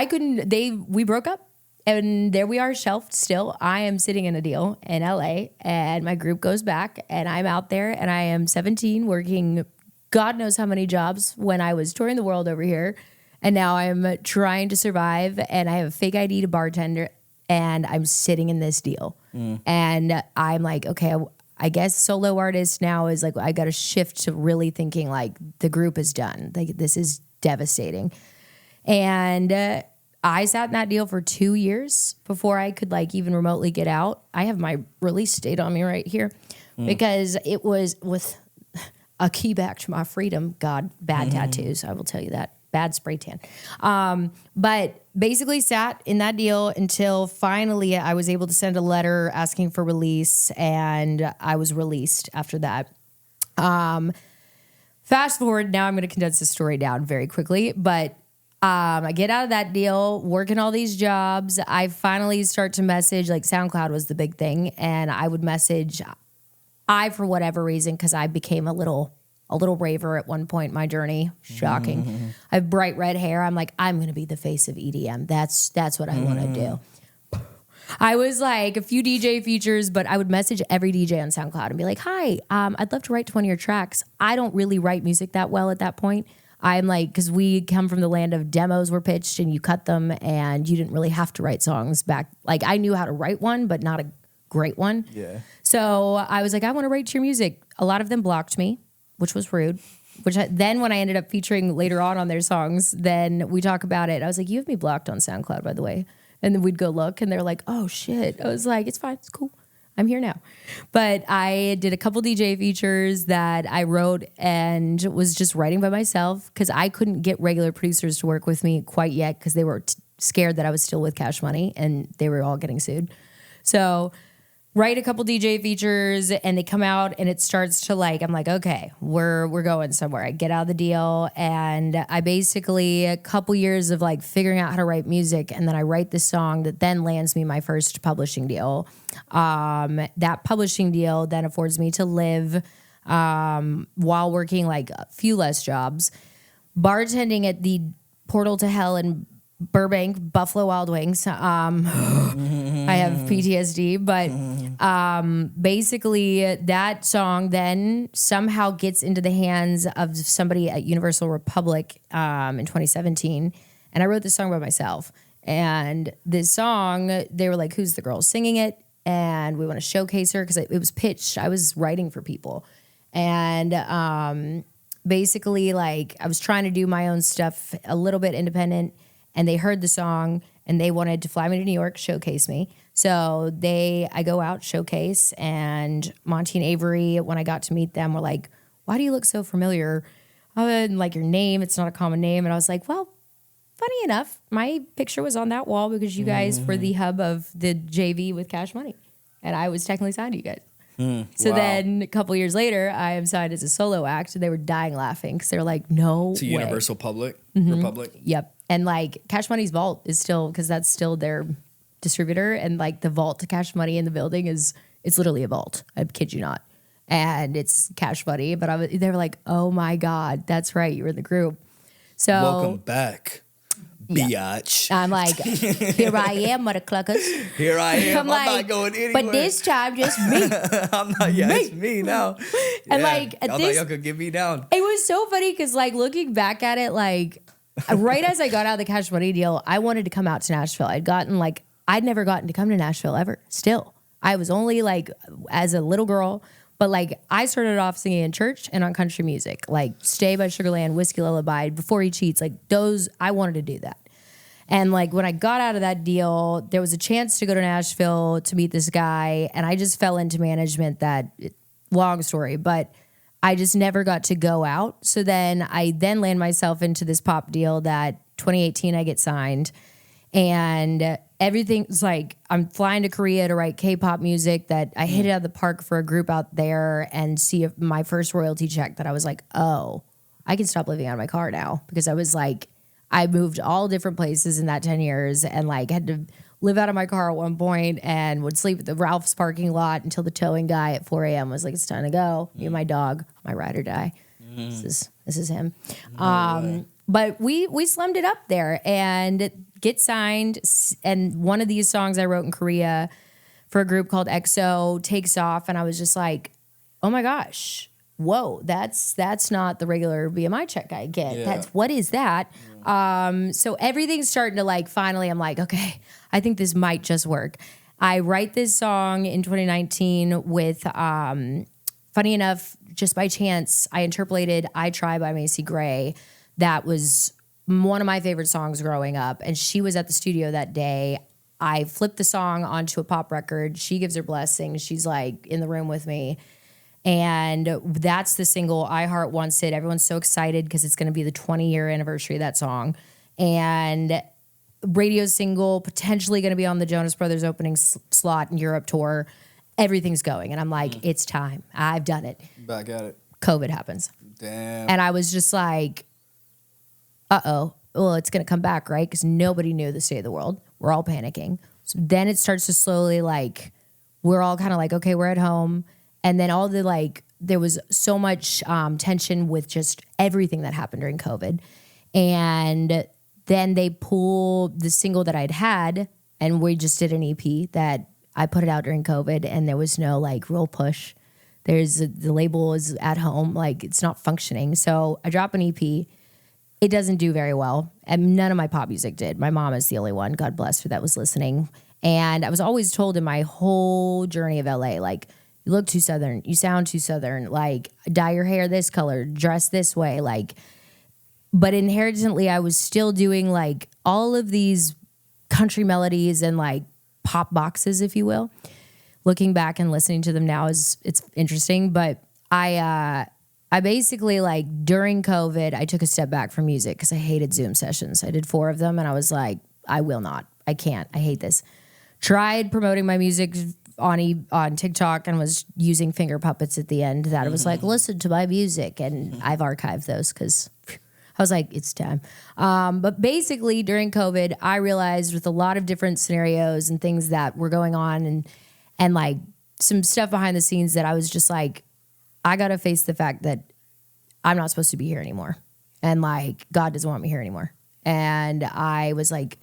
we broke up. And there we are, shelved still. I am sitting in a deal in LA, and my group goes back, and I'm out there, and I am 17, working God knows how many jobs when I was touring the world over here. And now I'm trying to survive, and I have a fake ID to bartender, and I'm sitting in this deal. And I'm like, okay, I guess solo artist now is like, I got to shift to really thinking like the group is done. Like this is devastating. And I sat in that deal for 2 years before I could like even remotely get out. I have my release date on me right here because it was with a key back to my freedom. God, bad tattoos. I will tell you that. Bad spray tan. But basically sat in that deal until finally I was able to send a letter asking for release, and I was released after that. Fast forward, now I'm going to condense the story down very quickly, but I get out of that deal, working all these jobs. I finally start to message, like SoundCloud was the big thing. And I would message, for whatever reason, because I became a little raver at one point in my journey. Shocking. I have bright red hair. I'm like, I'm going to be the face of EDM. That's what I want to do. I was like a few DJ features, but I would message every DJ on SoundCloud and be like, hi, I'd love to write to one of your tracks. I don't really write music that well at that point. I'm like, because we come from the land of demos were pitched and you cut them and you didn't really have to write songs back. Like I knew how to write one, but not a great one. Yeah. So I was like, I want to write to your music. A lot of them blocked me, which was rude. Then when I ended up featuring later on their songs, then we talk about it. I was like, you have me blocked on SoundCloud, by the way. And then we'd go look and they're like, oh shit. I was like, it's fine. It's cool. I'm here now. But I did a couple DJ features that I wrote and was just writing by myself because I couldn't get regular producers to work with me quite yet because they were scared that I was still with Cash Money and they were all getting sued. So write a couple DJ features and they come out and it starts to like, I'm like, okay, we're going somewhere. I get out of the deal and I basically a couple years of like figuring out how to write music, and then I write this song that then lands me my first publishing deal. That publishing deal then affords me to live while working like a few less jobs, bartending at the Portal to Hell in Burbank, Buffalo Wild Wings. I have PTSD, but basically that song then somehow gets into the hands of somebody at Universal Republic in 2017. And I wrote this song by myself. And this song, they were like, who's the girl singing it? And we want to showcase her because it was pitched. I was writing for people. And basically, like, I was trying to do my own stuff, a little bit independent. And they heard the song and they wanted to fly me to New York, showcase me. So I go out, showcase, and Monty and Avery, when I got to meet them, were like, why do you look so familiar? And like your name, it's not a common name. And I was like, well, funny enough, my picture was on that wall because you guys were the hub of the JV with Cash Money. And I was technically signed to you guys. So then a couple years later, I am signed as a solo act. And they were dying laughing because they're like, no to way. Universal Republic. Yep. And like Cash Money's vault is still, because that's still their distributor. And like the vault to Cash Money in the building it's literally a vault. I kid you not. And it's Cash Money. But they were like, oh my God, that's right. You were in the group. So welcome back. Biatch. I'm like, here I am, mothercluckers. Here I am. I'm like, not going anywhere. But this time, just me. I'm not. Yeah, it's me now. And like, I thought y'all could get me down. It was so funny because, like, looking back at it, like, right as I got out of the Cash Money deal, I wanted to come out to Nashville. I'd never gotten to come to Nashville ever. Still, I was only like as a little girl. But like I started off singing in church and on country music, like Stay by Sugarland, Whiskey Lullaby, Before He Cheats, like those, I wanted to do that. And like when I got out of that deal, there was a chance to go to Nashville to meet this guy. And I just fell into management long story, but I just never got to go out. So then I land myself into this pop deal that 2018 I get signed. And everything's like, I'm flying to Korea to write K-pop music that I hit it out of the park for a group out there and see my first royalty check that I was like, oh, I can stop living out of my car now, because I was like, I moved all different places in that 10 years and like had to live out of my car at one point and would sleep at the Ralph's parking lot until the towing guy at 4 a.m. was like, it's time to go. Me and my dog, my ride or die. This is him. But we slimmed it up there and get signed. And one of these songs I wrote in Korea for a group called EXO takes off. And I was just like, oh my gosh, whoa, that's not the regular BMI check I get. Yeah. What is that? So everything's starting to like, finally, I'm like, okay, I think this might just work. I write this song in 2019 with, funny enough, just by chance, I interpolated I Try by Macy Gray. That was one of my favorite songs growing up. And she was at the studio that day. I flipped the song onto a pop record. She gives her blessing. She's like in the room with me. And that's the single, I Heart Wants It. Everyone's so excited because it's going to be the 20-year anniversary of that song. And radio single, potentially going to be on the Jonas Brothers opening slot in Europe tour. Everything's going. And I'm like, it's time. I've done it. Back at it. COVID happens. Damn. And I was just like, uh-oh, well, it's going to come back, right? Because nobody knew the state of the world. We're all panicking. So then it starts to slowly, like, we're all kind of like, okay, we're at home. And then all the, like, there was so much tension with just everything that happened during COVID. And then they pull the single that I'd had, and we just did an EP that I put it out during COVID, and there was no, like, real push. The label is at home, like, it's not functioning. So I drop an EP. It doesn't do very well, and none of my pop music did. My mom is the only one, God bless her, that was listening. And I was always told in my whole journey of LA, like, you look too Southern, you sound too Southern, like, dye your hair this color, dress this way, like. But inherently, I was still doing, like, all of these country melodies and, like, pop boxes, if you will. Looking back and listening to them now it's interesting, but I basically, like, during COVID, I took a step back from music because I hated Zoom sessions. I did 4 of them, and I was like, I will not. I can't. I hate this. Tried promoting my music on TikTok and was using finger puppets at the end. That it was like, listen to my music, and I've archived those because I was like, it's time. But basically, during COVID, I realized with a lot of different scenarios and things that were going on and like some stuff behind the scenes that I was just like, I got to face the fact that I'm not supposed to be here anymore. And like, God doesn't want me here anymore. And I was like,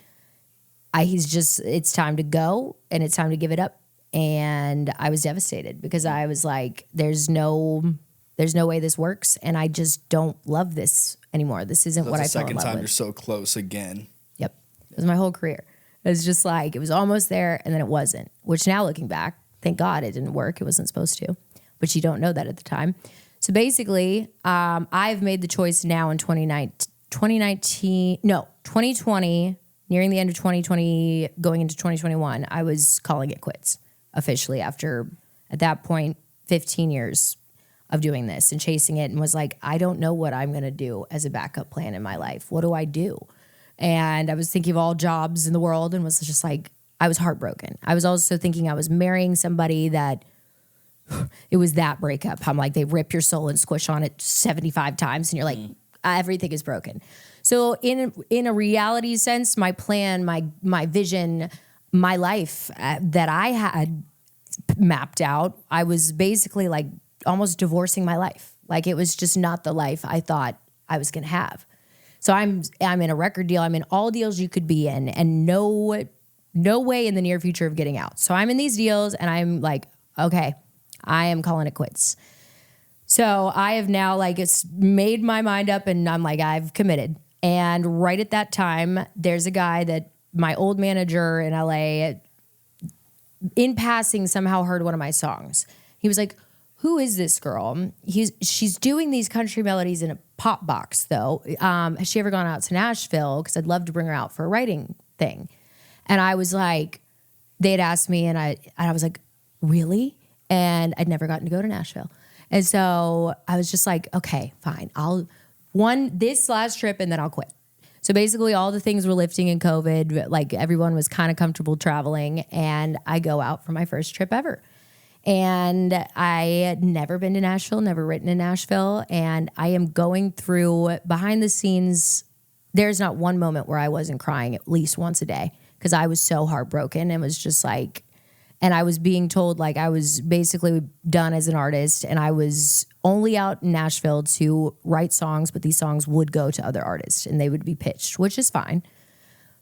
it's time to go and it's time to give it up. And I was devastated because I was like, there's no way this works. And I just don't love this anymore. This isn't what I fell in love with. The second time you're so close again. Yep. It was my whole career. It was just like, it was almost there and then it wasn't, which now looking back, thank God it didn't work. It wasn't supposed to. But you don't know that at the time. So basically, I've made the choice now in 2020, nearing the end of 2020, going into 2021, I was calling it quits officially after, at that point, 15 years of doing this and chasing it, and was like, I don't know what I'm going to do as a backup plan in my life. What do I do? And I was thinking of all jobs in the world and was just like, I was heartbroken. I was also thinking I was marrying somebody that it was that breakup. I'm like, they rip your soul and squish on it 75 times and you're like, everything is broken. So in a reality sense, my plan, my vision, my life that I had mapped out, I was basically like almost divorcing my life. Like it was just not the life I thought I was going to have. So I'm in a record deal. I'm in all deals you could be in and no way in the near future of getting out. So I'm in these deals and I'm like, okay, I am calling it quits. So I have now it's made my mind up and I'm like, I've committed. And right at that time, there's a guy that my old manager in LA in passing somehow heard one of my songs. He was like, who is this girl? She's doing these country melodies in a pop box though. Has she ever gone out to Nashville? Because I'd love to bring her out for a writing thing. And I was like, they'd asked me and I was like, really? And I'd never gotten to go to Nashville. And so I was just like, okay, fine. I'll this last trip and then I'll quit. So basically all the things were lifting in COVID, like everyone was kind of comfortable traveling, and I go out for my first trip ever. And I had never been to Nashville, never written in Nashville, and I am going through behind the scenes. There's not one moment where I wasn't crying at least once a day because I was so heartbroken and was just like, and I was being told like I was basically done as an artist, and I was only out in Nashville to write songs, but these songs would go to other artists and they would be pitched, which is fine.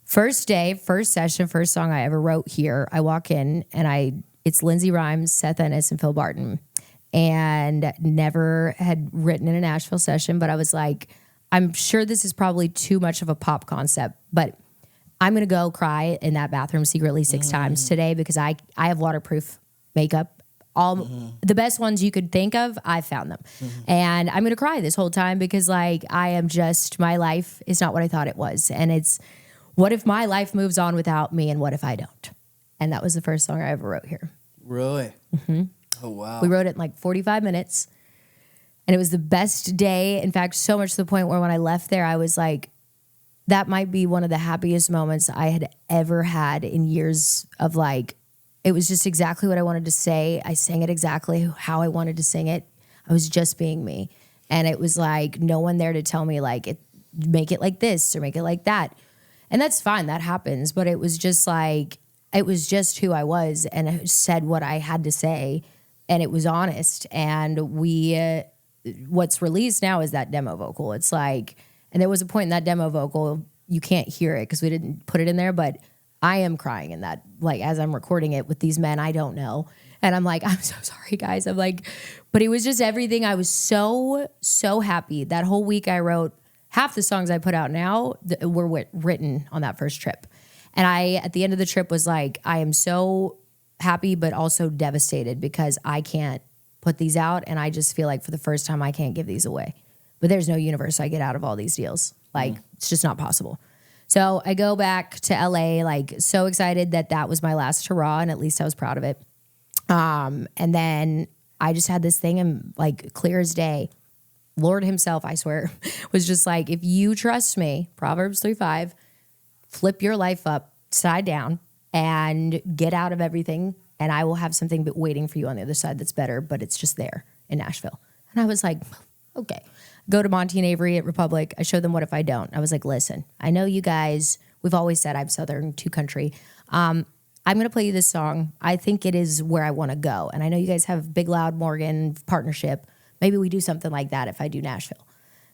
First day, first session, first song I ever wrote here, I walk in and it's Lindsey Rhymes, Seth Ennis, and Phil Barton, and never had written in a Nashville session, but I was like, I'm sure this is probably too much of a pop concept, but I'm going to go cry in that bathroom secretly 6 times today because I have waterproof makeup. All the best ones you could think of, I found them. And I'm going to cry this whole time because like I am just, my life is not what I thought it was. And it's, what if my life moves on without me, and what if I don't? And that was the first song I ever wrote here. Really? Oh, wow. We wrote it in like 45 minutes. And it was the best day. In fact, so much to the point where when I left there, I was like, that might be one of the happiest moments I had ever had in years of like, it was just exactly what I wanted to say. I sang it exactly how I wanted to sing it. I was just being me. And it was like no one there to tell me like, make it like this or make it like that. And that's fine. That happens. But it was just like, it was just who I was. And I said what I had to say. And it was honest. And what's released now is that demo vocal. It's like, and there was a point in that demo vocal, you can't hear it because we didn't put it in there, but I am crying in that, like as I'm recording it with these men I don't know. And I'm like, I'm so sorry, guys. I'm like, but it was just everything. I was so, so happy. That whole week I wrote, half the songs I put out now were written on that first trip. And I, at the end of the trip, was like, I am so happy, but also devastated because I can't put these out. And I just feel like for the first time, I can't give these away. But there's no universe I get out of all these deals. Like, it's just not possible. So I go back to LA, like so excited that was my last hurrah, and at least I was proud of it. And then I just had this thing, and like clear as day, Lord himself, I swear, was just like, if you trust me, Proverbs 3:5, flip your life upside down and get out of everything, and I will have something waiting for you on the other side that's better, but it's just there in Nashville. And I was like, okay. Go to Monty and Avery at Republic. I showed them What If I Don't. I was like, listen, I know you guys, we've always said I'm Southern to country. I'm going to play you this song. I think it is where I want to go. And I know you guys have Big Loud Morgan partnership. Maybe we do something like that if I do Nashville.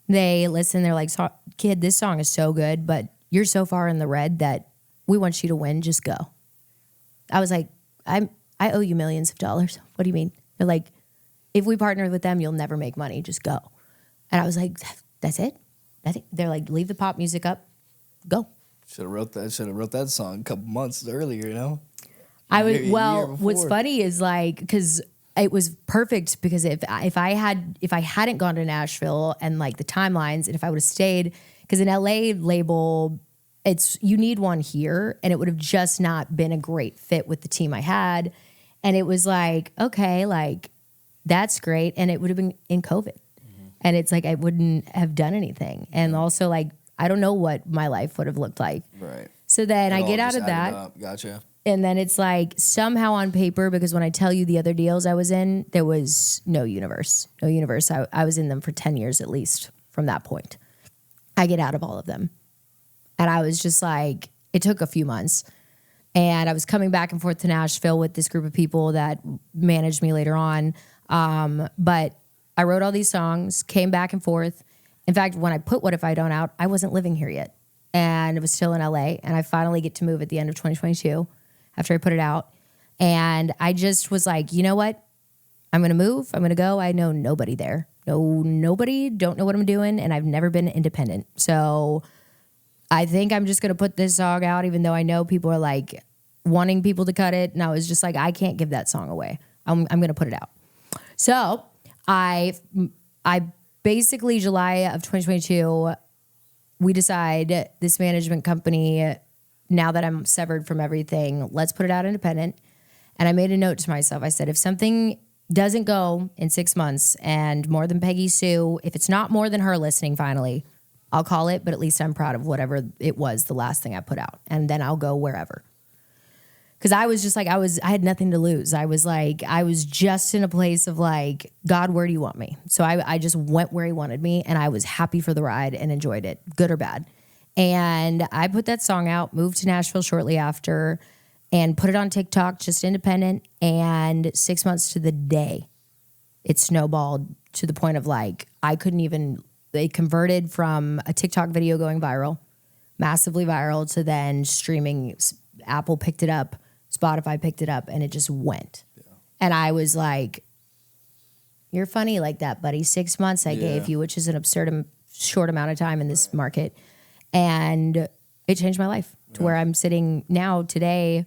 They listen. They're like, kid, this song is so good, but you're so far in the red that we want you to win. Just go. I was like, I owe you millions of dollars. What do you mean? They're like, if we partner with them, you'll never make money. Just go. And I was like, that's it? That's it? They're like, leave the pop music up. Go. Should have wrote that song a couple months earlier, you know? What's funny is like, because it was perfect because if I hadn't gone to Nashville and like the timelines, and if I would have stayed, because an LA label, you need one here, and it would have just not been a great fit with the team I had. And it was like, okay, like that's great. And it would have been in COVID. And it's like I wouldn't have done anything. And also, like, I don't know what my life would have looked like. Right. So then I get out of that. Gotcha. And then it's like somehow on paper, because when I tell you the other deals I was in, there was no universe. No universe. I was in them for 10 years at least from that point. I get out of all of them. And I was just like, it took a few months. And I was coming back and forth to Nashville with this group of people that managed me later on. But I wrote all these songs, came back and forth. In fact, when I put What If I Don't out, I wasn't living here yet. And it was still in LA. And I finally get to move at the end of 2022 after I put it out. And I just was like, you know what? I'm going to move. I'm going to go. I know nobody there. Nobody. Don't know what I'm doing. And I've never been independent. So I think I'm just going to put this song out, even though I know people are like wanting people to cut it. And I was just like, I can't give that song away. I'm going to put it out. So I basically July of 2022, we decide this management company, now that I'm severed from everything, let's put it out independent. And I made a note to myself. I said, if something doesn't go in 6 months and more than Peggy Sue, if it's not more than her listening finally, I'll call it, but at least I'm proud of whatever it was, the last thing I put out. And then I'll go wherever. Because I was just like, I had nothing to lose. I was just in a place of like, God, where do you want me? So I just went where he wanted me, and I was happy for the ride and enjoyed it, good or bad. And I put that song out, moved to Nashville shortly after, and put it on TikTok, just independent. And 6 months to the day, it snowballed to the point of like, they converted from a TikTok video going viral, massively viral, to then streaming. Apple picked it up, Spotify picked it up, and it just went. Yeah. And I was like, you're funny like that, buddy. 6 months I gave you, which is an absurd short amount of time in this market. And it changed my life to where I'm sitting now today.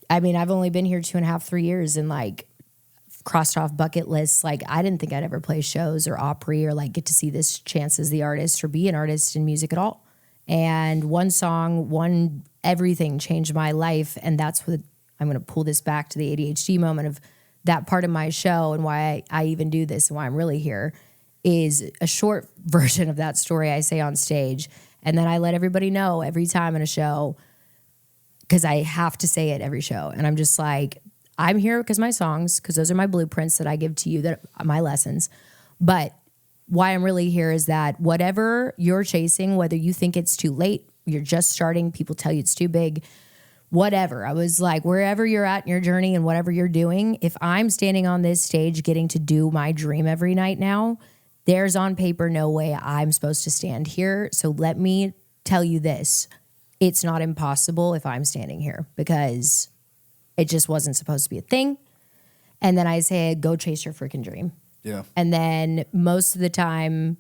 I mean, I've only been here 2.5, 3 years, and like crossed off bucket lists. Like, I didn't think I'd ever play shows or Opry or like get to see this chance as the artist or be an artist in music at all. And one song, everything changed my life. And that's what I'm going to pull this back to the ADHD moment of that part of my show, and why I even do this and why I'm really here is a short version of that story I say on stage. And then I let everybody know every time in a show, because I have to say it every show. And I'm just like, I'm here because my songs, because those are my blueprints that I give to you, that are my lessons. But why I'm really here is that whatever you're chasing, whether you think it's too late, you're just starting, people tell you it's too big, whatever. I was like, wherever you're at in your journey and whatever you're doing, if I'm standing on this stage getting to do my dream every night now, there's on paper no way I'm supposed to stand here. So let me tell you this. It's not impossible if I'm standing here, because it just wasn't supposed to be a thing. And then I say, go chase your freaking dream. Yeah. And then most of the time,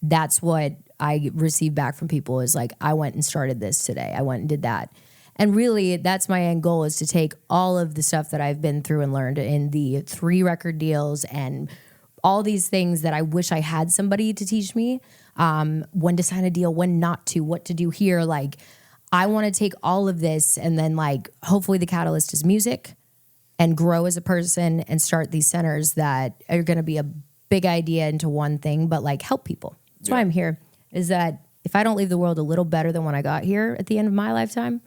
that's what I receive back from people is like, I went and started this today. I went and did that. And really, that's my end goal, is to take all of the stuff that I've been through and learned in the 3 record deals and all these things that I wish I had somebody to teach me, when to sign a deal, when not to, what to do here. Like, I want to take all of this, and then like, hopefully the catalyst is music, and grow as a person and start these centers that are going to be a big idea into one thing, but like help people. That's why I'm here, is that if I don't leave the world a little better than when I got here at the end of my lifetime,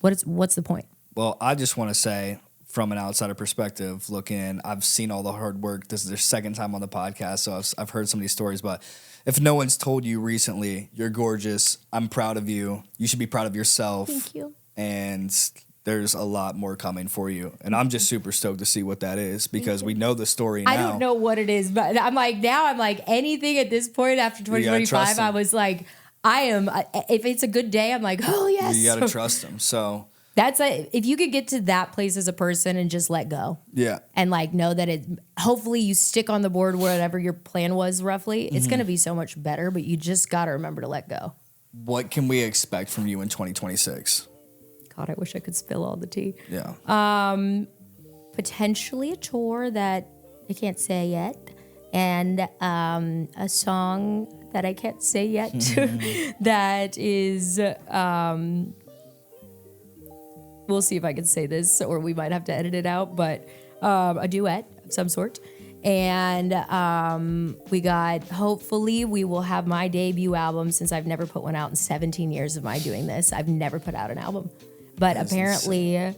what's the point? Well, I just want to say, from an outsider perspective, looking, I've seen all the hard work. This is their second time on the podcast, so I've heard some of these stories. But if no one's told you recently, you're gorgeous, I'm proud of you. You should be proud of yourself. Thank you. And there's a lot more coming for you. And I'm just super stoked to see what that is, because we know the story now. I don't know what it is, but I'm like anything at this point after 2025, I was like, if it's a good day, I'm like, oh yes. You got to trust them. So that's if you could get to that place as a person and just let go. Yeah. And like know that hopefully you stick on the board whatever your plan was roughly. It's going to be so much better, but you just got to remember to let go. What can we expect from you in 2026? God, I wish I could spill all the tea. Yeah. Potentially a tour that I can't say yet, and a song that I can't say yet that is we'll see if I can say this, or we might have to edit it out, but a duet of some sort. And hopefully we will have my debut album, since I've never put one out in 17 years of my doing this. I've never put out an album. But apparently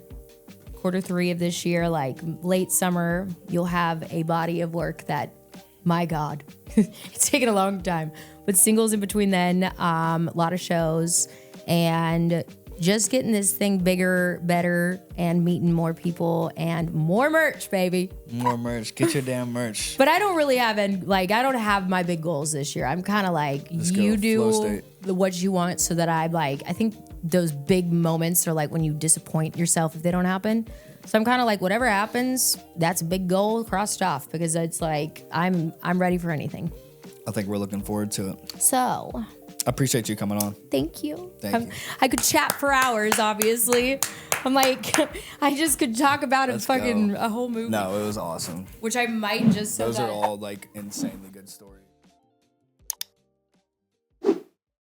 Q3 of this year, like late summer, you'll have a body of work that, my God, it's taken a long time. But singles in between then, a lot of shows, and just getting this thing bigger, better, and meeting more people and more merch, baby. More merch. Get your damn merch. But I don't really have I don't have my big goals this year. I'm kind of like, you do what you want, so that I think those big moments are like when you disappoint yourself if they don't happen. So I'm kind of like, whatever happens, that's a big goal crossed off, because it's like I'm ready for anything. I think we're looking forward to it. So I appreciate you coming on. Thank you. Thank you. I could chat for hours, obviously. I'm like, I just could talk about a whole movie. No, it was awesome. Which I might just... Those are all like insanely good stories.